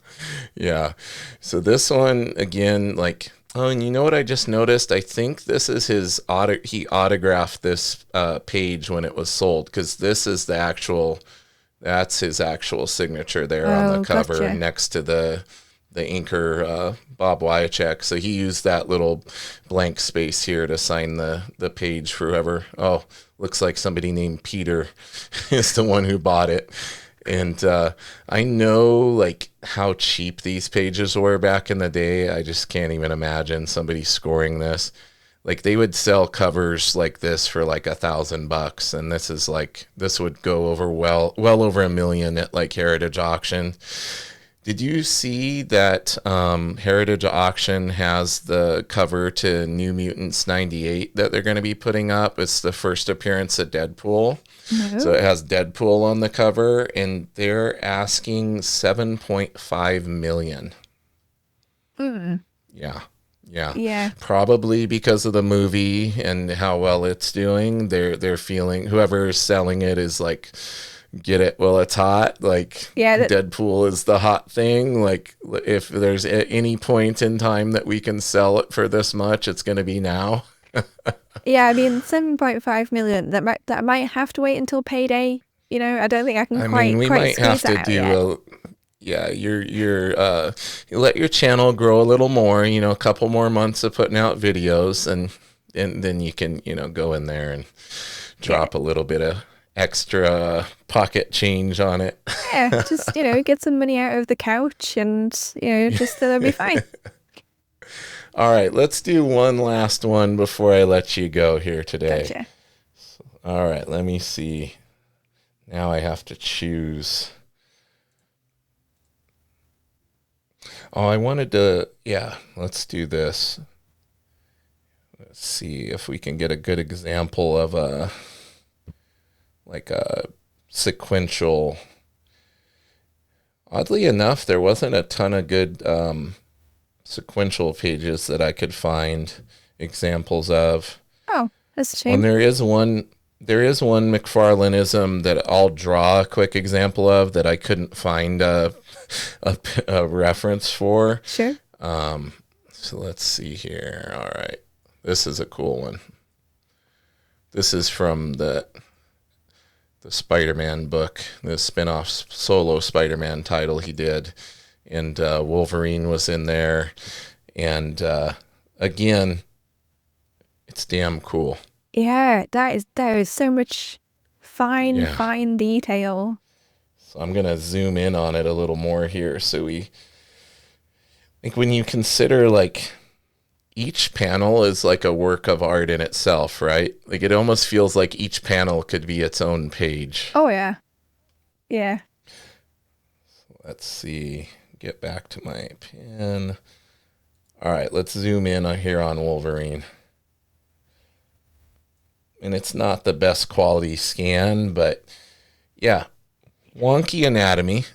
[SPEAKER 1] So this one, again, like, oh, and you know what I just noticed? I think this is his he autographed this page when it was sold, because this is that's his actual signature there on the cover next to the inker Bob Wyachek. So he used that little blank space here to sign the page for whoever. Oh, looks like somebody named Peter is the one who bought it. And I know like how cheap these pages were back in the day. I just can't even imagine somebody scoring this. Like they would sell covers like this for like $1,000, and this would go over well over $1 million at like Heritage Auction. Did you see that Heritage Auction has the cover to New Mutants 98 that they're going to be putting up? It's the first appearance of Deadpool. No. So it has Deadpool on the cover, and they're asking $7.5 million. Yeah. Probably because of the movie and how well it's doing. They're feeling whoever's selling it is like, get it while it's hot. Like, Deadpool is the hot thing. Like, if there's any point in time that we can sell it for this much, it's going to be now.
[SPEAKER 2] Yeah, I mean, 7.5 million. That might have to wait until payday. You know, I don't think I can
[SPEAKER 1] we might have to do you let your channel grow a little more. You know, a couple more months of putting out videos, and then you can go in there and drop a little bit of extra pocket change on it.
[SPEAKER 2] Yeah, just get some money out of the couch, and just that'll be fine.
[SPEAKER 1] All right, let's do one last one before I let you go here today.
[SPEAKER 2] Gotcha.
[SPEAKER 1] All right, let me see. Now I have to choose. Oh, I wanted to, let's do this. Let's see if we can get a good example of a sequential. Oddly enough, there wasn't a ton of good sequential pages that I could find examples of.
[SPEAKER 2] Oh, that's a shame.
[SPEAKER 1] And there is one McFarlaneism that I'll draw a quick example of that I couldn't find a reference for.
[SPEAKER 2] Sure.
[SPEAKER 1] So let's see here. All right. This is a cool one. This is from the Spider-Man book, the spin-off solo Spider-Man title he did. And Wolverine was in there. And again, it's damn cool.
[SPEAKER 2] Yeah, there is so much fine detail.
[SPEAKER 1] So I'm going to zoom in on it a little more here. So when you consider like each panel is like a work of art in itself, right? Like it almost feels like each panel could be its own page.
[SPEAKER 2] Oh, yeah. Yeah.
[SPEAKER 1] Let's see. Get back to my pen. All right, let's zoom in here on Wolverine. And it's not the best quality scan, but yeah, wonky anatomy.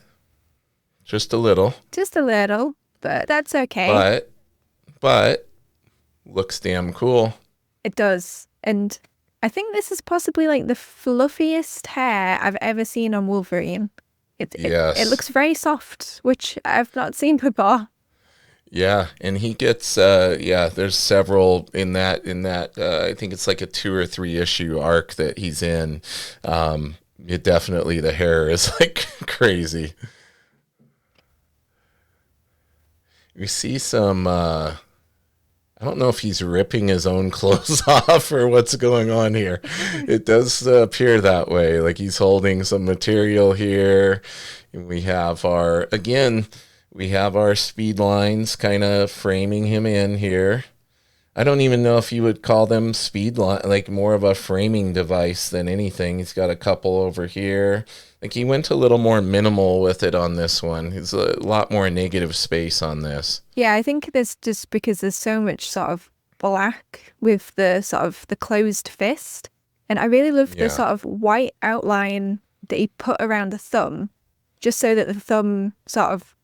[SPEAKER 1] Just a little.
[SPEAKER 2] Just a little, but that's okay.
[SPEAKER 1] But looks damn cool.
[SPEAKER 2] It does. And I think this is possibly like the fluffiest hair I've ever seen on Wolverine. It looks very soft, which I've not seen before.
[SPEAKER 1] Yeah, and he gets there's several in that I think it's like a 2 or 3 issue arc that he's in. It definitely, the hair is like crazy. We see some I don't know if he's ripping his own clothes off or what's going on here. It does appear that way. Like he's holding some material here. And we have our speed lines kind of framing him in here. I don't even know if you would call them speed line, like more of a framing device than anything. He's got a couple over here. Like he went a little more minimal with it on this one. He's a lot more negative space on this.
[SPEAKER 2] Yeah, I think there's just because there's so much sort of black with the sort of the closed fist. And I really love the sort of white outline that he put around the thumb, just so that the thumb sort of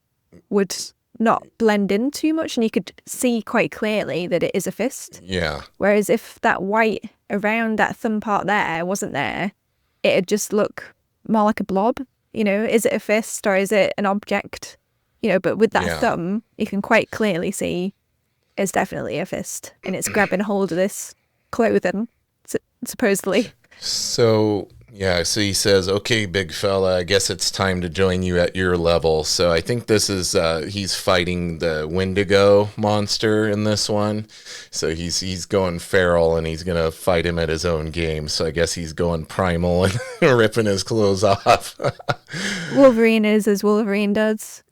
[SPEAKER 2] would not blend in too much and you could see quite clearly that it is a fist.
[SPEAKER 1] Yeah.
[SPEAKER 2] Whereas if that white around that thumb part there wasn't there, it'd just look more like a blob. You know, is it a fist or is it an object? You know, but with that thumb, you can quite clearly see it's definitely a fist and it's grabbing hold of this clothing, supposedly.
[SPEAKER 1] So he says, okay, big fella, I guess it's time to join you at your level. So I think this is, he's fighting the Wendigo monster in this one. So he's going feral and he's going to fight him at his own game. So I guess he's going primal and ripping his clothes off.
[SPEAKER 2] Wolverine is as Wolverine does.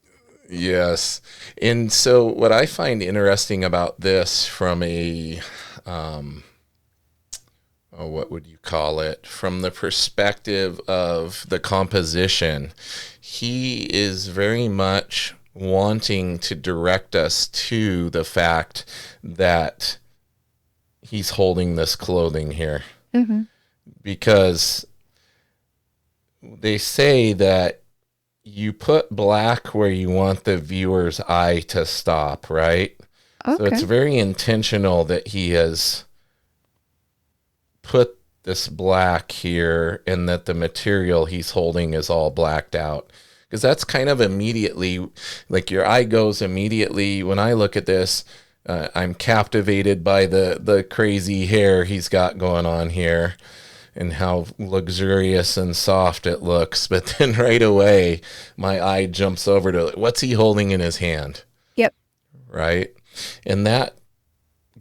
[SPEAKER 1] Yes. And so what I find interesting about this from a, what would you call it? From the perspective of the composition, he is very much wanting to direct us to the fact that he's holding this clothing here. Mm-hmm. Because they say that you put black where you want the viewer's eye to stop, right? Okay. So it's very intentional that he has put this black here and that the material he's holding is all blacked out. Because that's kind of immediately, like your eye goes immediately, when I look at this, I'm captivated by the crazy hair he's got going on here and how luxurious and soft it looks. But then right away, my eye jumps over to, what's he holding in his hand?
[SPEAKER 2] Yep.
[SPEAKER 1] Right? And that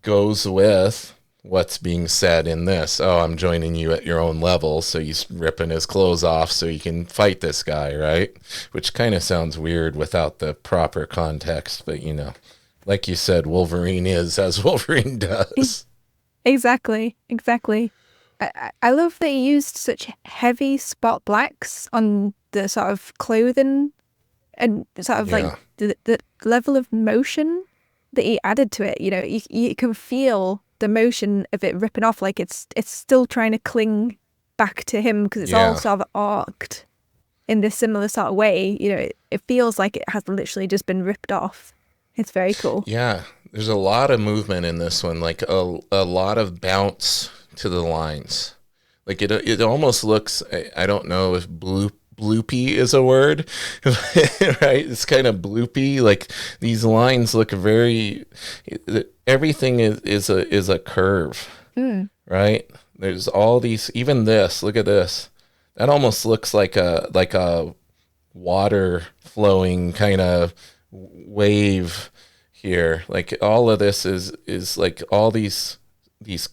[SPEAKER 1] goes with what's being said in this. Oh, I'm joining you at your own level. So he's ripping his clothes off so you can fight this guy, right? Which kind of sounds weird without the proper context. But, you know, like you said, Wolverine is as Wolverine does.
[SPEAKER 2] Exactly. I love that he used such heavy spot blacks on the sort of clothing and sort of like the level of motion that he added to it. You know, you can feel the motion of it ripping off, like it's still trying to cling back to him because it's all sort of arced in this similar sort of way. You know, it feels like it has literally just been ripped off. It's very cool.
[SPEAKER 1] Yeah, there's a lot of movement in this one, like a lot of bounce to the lines. Like it almost looks, I don't know if bloopy is a word, right? It's kind of bloopy. Like these lines look very, everything is a curve, right? There's all these, even this, look at this. That almost looks like a water flowing kind of wave here. Like all of this is like all these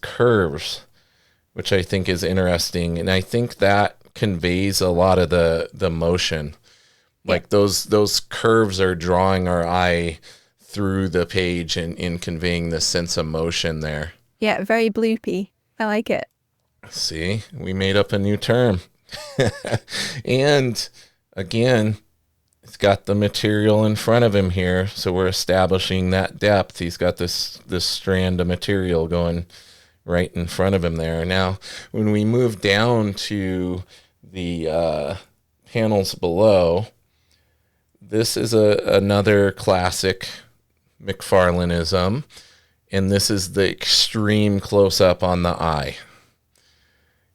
[SPEAKER 1] curves, which I think is interesting. And I think that conveys a lot of the motion. Like those curves are drawing our eye through the page and in conveying this sense of motion there.
[SPEAKER 2] Yeah, very bloopy. I like it.
[SPEAKER 1] See, we made up a new term. And again, it's got the material in front of him here, so we're establishing that depth. He's got this strand of material going right in front of him there. Now, when we move down to the panels below, this is another classic McFarlaneism, and this is the extreme close-up on the eye.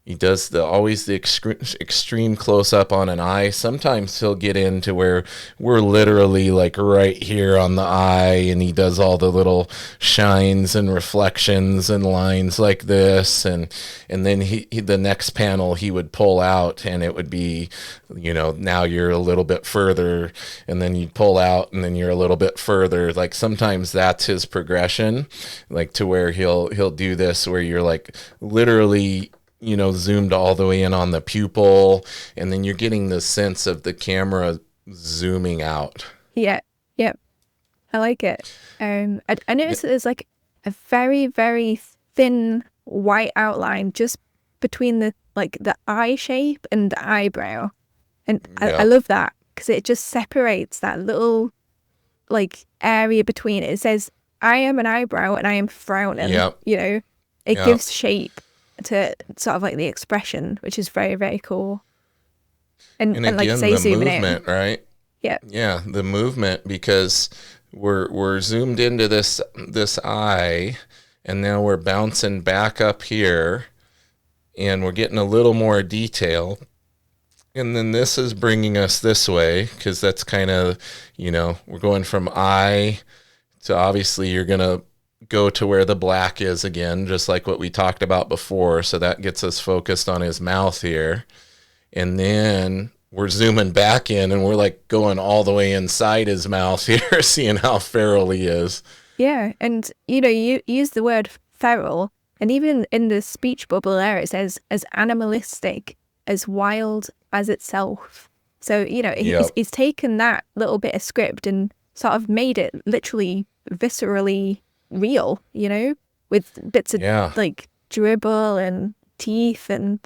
[SPEAKER 1] He does always the extreme close-up on an eye. Sometimes he'll get into where we're literally like right here on the eye, and he does all the little shines and reflections and lines like this. And then he the next panel he would pull out, and it would be, you know, now you're a little bit further, and then you'd pull out, and then you're a little bit further. Like sometimes that's his progression, like to where he'll do this where you're like literally, you know, zoomed all the way in on the pupil, and then you're getting the sense of the camera zooming out.
[SPEAKER 2] Yeah, yep. I like it. I noticed that there's like a very, very thin white outline just between the eye shape and the eyebrow. And I love that because it just separates that little area between it. It says, I am an eyebrow and I am frowning. You know, it gives shape to sort of the expression, which is very, very cool. And
[SPEAKER 1] again,
[SPEAKER 2] like say,
[SPEAKER 1] the movement, right?
[SPEAKER 2] Yeah.
[SPEAKER 1] Yeah, the movement, because we're zoomed into this eye, and now we're bouncing back up here, and we're getting a little more detail. And then this is bringing us this way, because that's kind of, we're going from eye to, obviously you're going to go to where the black is again, just like what we talked about before. So that gets us focused on his mouth here. And then we're zooming back in, and we're going all the way inside his mouth here, seeing how feral he is.
[SPEAKER 2] Yeah. And, you use the word feral, and even in the speech bubble there, it says as animalistic, as wild as itself. So, he's taken that little bit of script and sort of made it literally viscerally real, with bits of dribble and teeth, and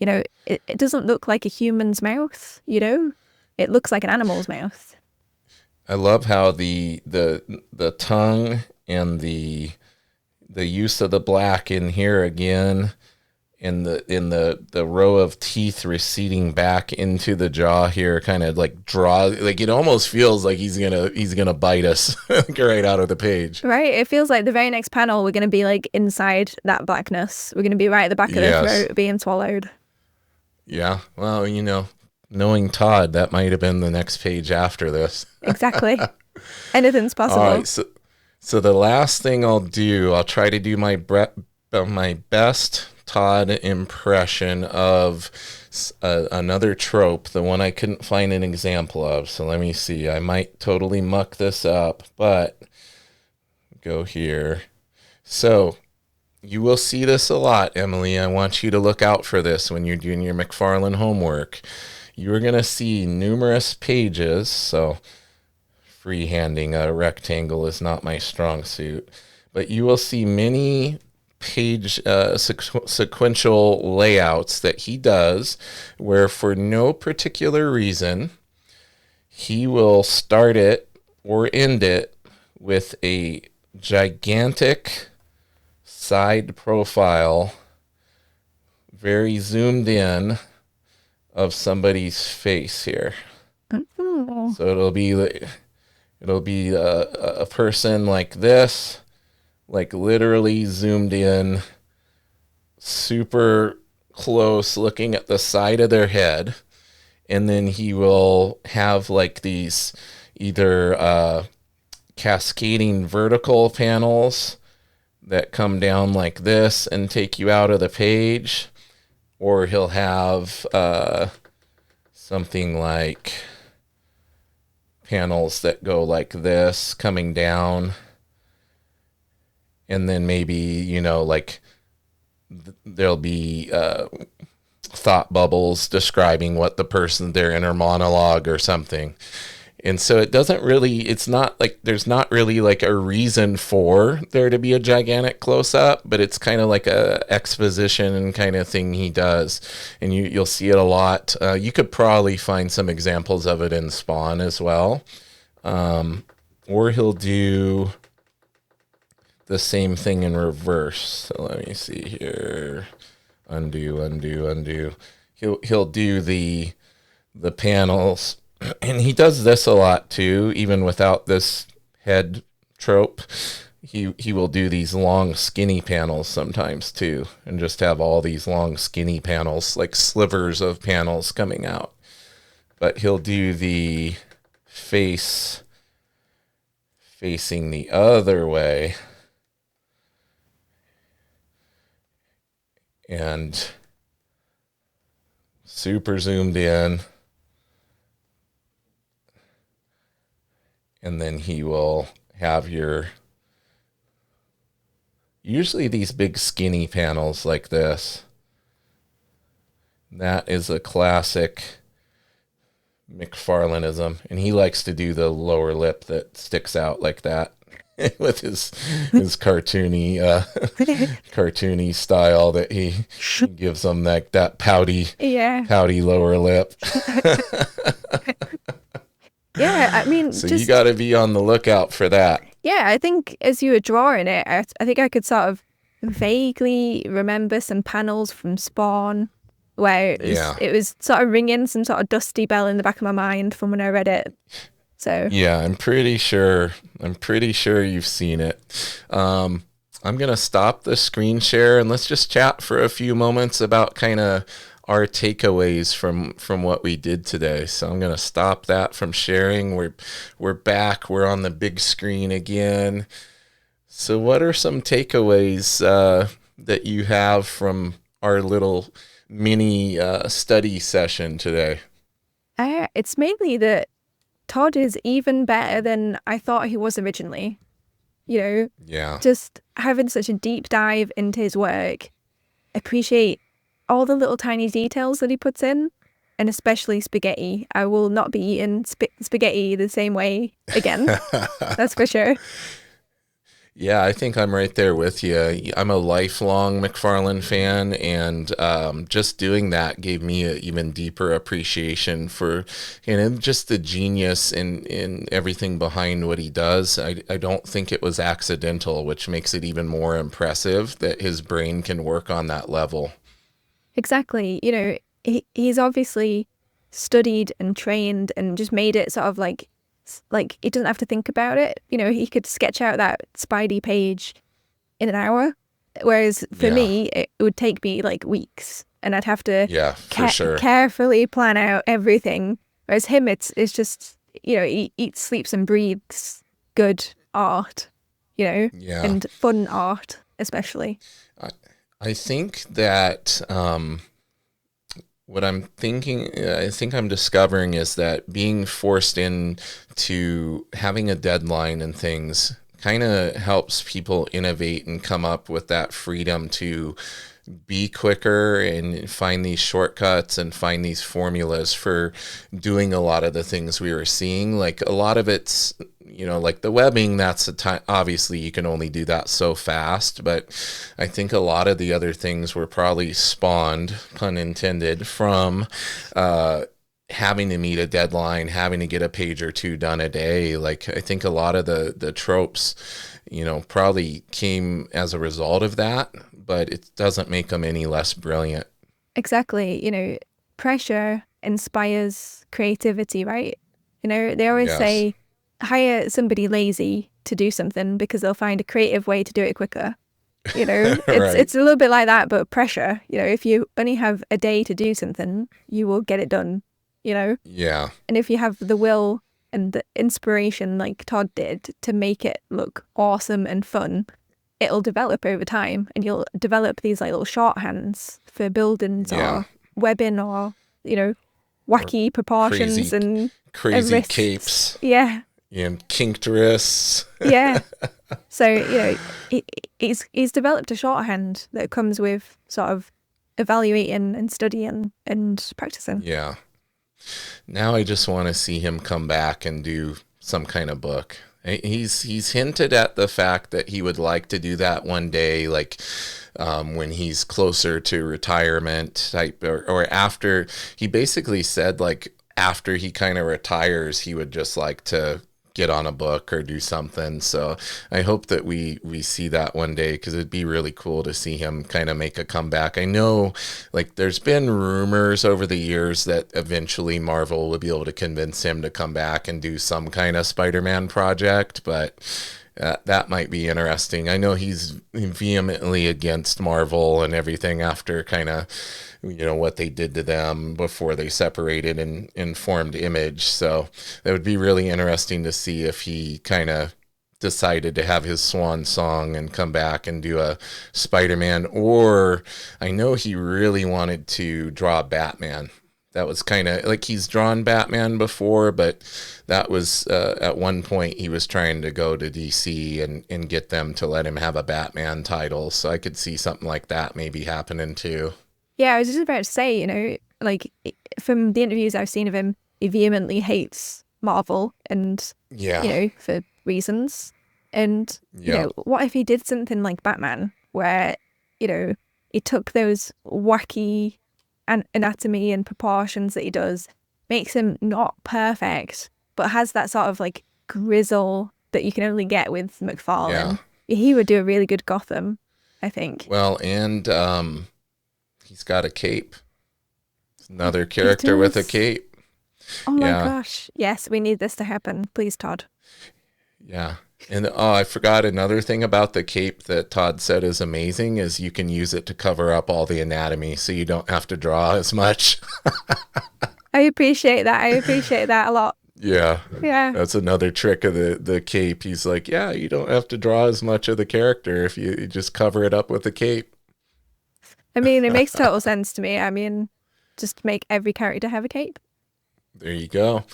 [SPEAKER 2] it doesn't look like a human's mouth, it looks like an animal's mouth.
[SPEAKER 1] I love how the tongue and the use of the black in here again, in the row of teeth receding back into the jaw here, kind of draw, it almost feels like he's gonna bite us right out of the page.
[SPEAKER 2] Right. It feels like the very next panel we're gonna be inside that blackness. We're gonna be right at the back of the throat being swallowed. Yeah.
[SPEAKER 1] Well, knowing Todd, that might have been the next page after this.
[SPEAKER 2] Exactly. Anything's possible.
[SPEAKER 1] All right. So the last thing I'll try to do my best Todd impression of another trope, the one I couldn't find an example of. So let me see. I might totally muck this up, but go here. So you will see this a lot, Emily. I want you to look out for this when you're doing your McFarlane homework. You're going to see numerous pages. So freehanding a rectangle is not my strong suit, but you will see many page sequential layouts that he does, where for no particular reason he will start it or end it with a gigantic side profile, very zoomed in, of somebody's face here. So it'll be a person like this, literally zoomed in, super close, looking at the side of their head. And then he will have these either cascading vertical panels that come down like this and take you out of the page, or he'll have something like panels that go like this coming down, and then maybe there'll be thought bubbles describing what the person, their inner monologue or something. And so it's not there's not really a reason for there to be a gigantic close-up, but it's kind of like a exposition kind of thing he does. And you'll see it a lot. You could probably find some examples of it in Spawn as well. Or he'll do the same thing in reverse. So let me see here. Undo. He'll do the panels. And he does this a lot too, even without this head trope. He will do these long skinny panels sometimes too, and just have all these long skinny panels, like slivers of panels coming out. But he'll do the face facing the other way, and super zoomed in. And then he will have usually these big skinny panels like this. That is a classic McFarlaneism. And he likes to do the lower lip that sticks out like that. with his cartoony cartoony style that he gives them that pouty
[SPEAKER 2] Yeah.
[SPEAKER 1] lower lip.
[SPEAKER 2] Yeah, I mean,
[SPEAKER 1] So
[SPEAKER 2] just
[SPEAKER 1] you got to be on the lookout for that.
[SPEAKER 2] yeah, I think as you were drawing it, I think I could sort of vaguely remember some panels from Spawn where
[SPEAKER 1] Yeah.
[SPEAKER 2] it was sort of ringing some sort of dusty bell in the back of my mind from when I read it. So
[SPEAKER 1] Yeah, I'm pretty sure you've seen it. I'm gonna stop the screen share and let's just chat for a few moments about kind of our takeaways from what we did today. So I'm gonna stop that from sharing. We're back. We're on the big screen again. So what are some takeaways that you have from our little mini study session today?
[SPEAKER 2] it's mainly that Todd is even better than I thought he was originally. You know,
[SPEAKER 1] Yeah.
[SPEAKER 2] just having such a deep dive into his work, appreciate all the little tiny details that he puts in, and especially spaghetti. I will not be eating spaghetti the same way again. That's for sure.
[SPEAKER 1] Yeah, I think I'm right there with you. I'm a lifelong McFarlane fan, and just doing that gave me an even deeper appreciation for, just the genius in everything behind what he does. I don't think it was accidental, which makes it even more impressive that his brain can work on that level.
[SPEAKER 2] Exactly. He's obviously studied and trained and just made it sort of like he doesn't have to think about it. He could sketch out that Spidey page in an hour, whereas for
[SPEAKER 1] Yeah.
[SPEAKER 2] me, it would take me like weeks, and I'd have to
[SPEAKER 1] Yeah, for sure.
[SPEAKER 2] carefully plan out everything. Whereas him, it's just he eats, sleeps, and breathes good art,
[SPEAKER 1] Yeah.
[SPEAKER 2] and fun art, especially.
[SPEAKER 1] I think that what I think I'm discovering is that being forced into having a deadline and things kind of helps people innovate and come up with that freedom to be quicker and find these shortcuts and find these formulas for doing a lot of the things we were seeing. Like a lot of it's, like the webbing, that's the time. Obviously you can only do that so fast, but I think a lot of the other things were probably spawned, pun intended, from, having to meet a deadline, having to get a page or two done a day. Like I think a lot of the tropes, probably came as a result of that, but it doesn't make them any less brilliant.
[SPEAKER 2] Exactly. Pressure inspires creativity, right? They always
[SPEAKER 1] Yes.
[SPEAKER 2] say hire somebody lazy to do something because they'll find a creative way to do it quicker. It's
[SPEAKER 1] Right.
[SPEAKER 2] it's a little bit like that, but pressure. If you only have a day to do something, you will get it done.
[SPEAKER 1] Yeah.
[SPEAKER 2] And if you have the will and the inspiration like Todd did to make it look awesome and fun, it'll develop over time, and you'll develop these like little shorthands for buildings
[SPEAKER 1] Yeah.
[SPEAKER 2] or webbing or wacky proportions and
[SPEAKER 1] Crazy
[SPEAKER 2] wrists.
[SPEAKER 1] capes
[SPEAKER 2] Yeah,
[SPEAKER 1] and kinked wrists.
[SPEAKER 2] yeah. So he's developed a shorthand that comes with sort of evaluating and studying and practicing.
[SPEAKER 1] Yeah. Now I just want to see him come back and do some kind of book. He's hinted at the fact that he would like to do that one day, like when he's closer to retirement type, or after. He basically said like after he kind of retires, he would just like to get on a book or do something. So I hope that we see that one day, because it'd be really cool to see him kind of make a comeback. I know like there's been rumors over the years that eventually Marvel would be able to convince him to come back and do some kind of Spider-Man project, but that might be interesting. I know he's vehemently against Marvel and everything after kind of, what they did to them before they separated and formed Image. So that would be really interesting to see if he kind of decided to have his swan song and come back and do a Spider-Man. Or I know he really wanted to draw Batman. That was kind of like, he's drawn Batman before, but that was at one point he was trying to go to DC and get them to let him have a Batman title. So I could see something like that maybe happening too.
[SPEAKER 2] Yeah, I was just about to say, like from the interviews I've seen of him, he vehemently hates Marvel and,
[SPEAKER 1] Yeah.
[SPEAKER 2] for reasons. And,
[SPEAKER 1] Yeah.
[SPEAKER 2] what if he did something like Batman, where, he took those wacky anatomy and proportions that he does, makes him not perfect, but has that sort of like grizzle that you can only get with McFarlane. Yeah. He would do a really good Gotham, I think.
[SPEAKER 1] Well, and he's got a cape. Another character with a cape.
[SPEAKER 2] Oh my gosh. Yes, we need this to happen. Please, Todd.
[SPEAKER 1] Yeah. And I forgot another thing about the cape that Todd said is amazing is you can use it to cover up all the anatomy so you don't have to draw as much.
[SPEAKER 2] I appreciate that. I appreciate that a lot.
[SPEAKER 1] Yeah.
[SPEAKER 2] Yeah.
[SPEAKER 1] That's another trick of the cape. He's like, yeah, you don't have to draw as much of the character if you just cover it up with the cape.
[SPEAKER 2] I mean, it makes total sense to me. I mean, just make every character have a cape.
[SPEAKER 1] There you go.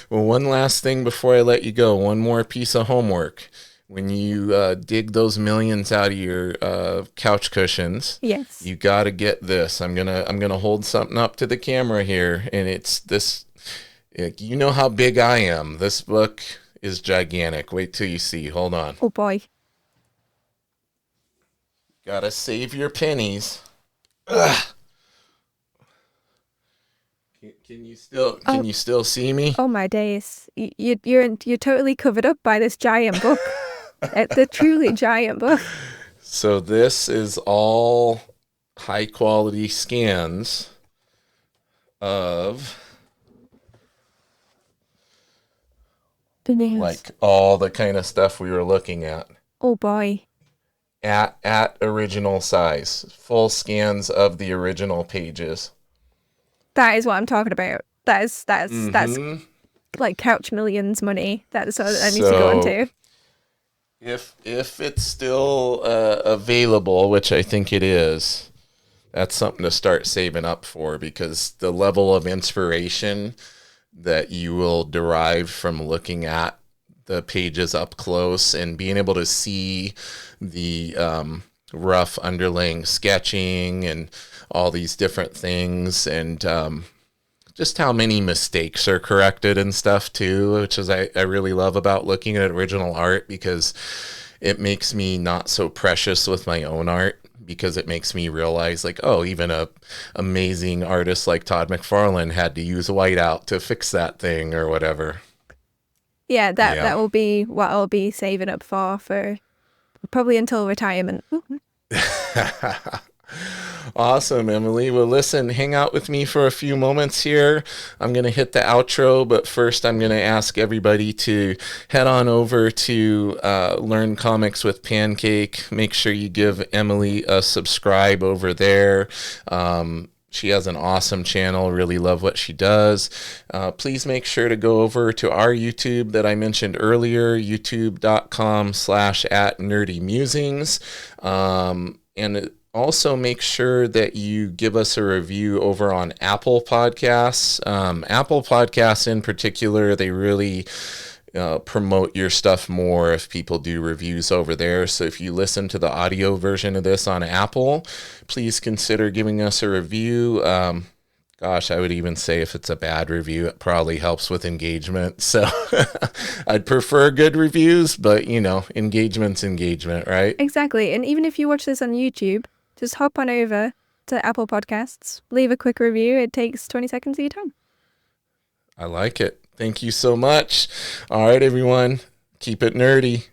[SPEAKER 1] Well, one last thing before I let you go. One more piece of homework. When you dig those millions out of your couch cushions,
[SPEAKER 2] yes,
[SPEAKER 1] you got to get this. I'm gonna hold something up to the camera here, and it's this. You know how big I am. This book is gigantic. Wait till you see. Hold on.
[SPEAKER 2] Oh boy.
[SPEAKER 1] Gotta save your pennies. Ugh. Can you still see me?
[SPEAKER 2] Oh my days! You're totally covered up by this giant book. The truly giant book.
[SPEAKER 1] So this is all high quality scans of like all the kind of stuff we were looking at.
[SPEAKER 2] Oh boy.
[SPEAKER 1] At original size, full scans of the original pages.
[SPEAKER 2] That is what I'm talking about. That's like Couch Millions money. That's what I need to go into.
[SPEAKER 1] If it's still available, which I think it is, that's something to start saving up for, because the level of inspiration that you will derive from looking at the pages up close and being able to see the rough underlying sketching and all these different things, and just how many mistakes are corrected and stuff too, which is I really love about looking at original art, because it makes me not so precious with my own art, because it makes me realize like, oh, even a amazing artist like Todd McFarlane had to use whiteout to fix that thing or whatever.
[SPEAKER 2] Yeah, that will be what I'll be saving up for probably until retirement.
[SPEAKER 1] Awesome, Emily. Well, listen, hang out with me for a few moments here. I'm going to hit the outro, but first I'm going to ask everybody to head on over to Learn Comics with Pancake. Make sure you give Emily a subscribe over there. She has an awesome channel. Really love what she does. Please make sure to go over to our YouTube that I mentioned earlier, youtube.com/@Nerdy Mewzings. And also make sure that you give us a review over on Apple Podcasts. Apple Podcasts in particular, they really promote your stuff more if people do reviews over there. So if you listen to the audio version of this on Apple, please consider giving us a review. Gosh, I would even say if it's a bad review, it probably helps with engagement. So I'd prefer good reviews, but engagement's engagement, right?
[SPEAKER 2] Exactly. And even if you watch this on YouTube, just hop on over to Apple Podcasts, leave a quick review. It takes 20 seconds of your time.
[SPEAKER 1] I like it. Thank you so much. All right, everyone. Keep it nerdy.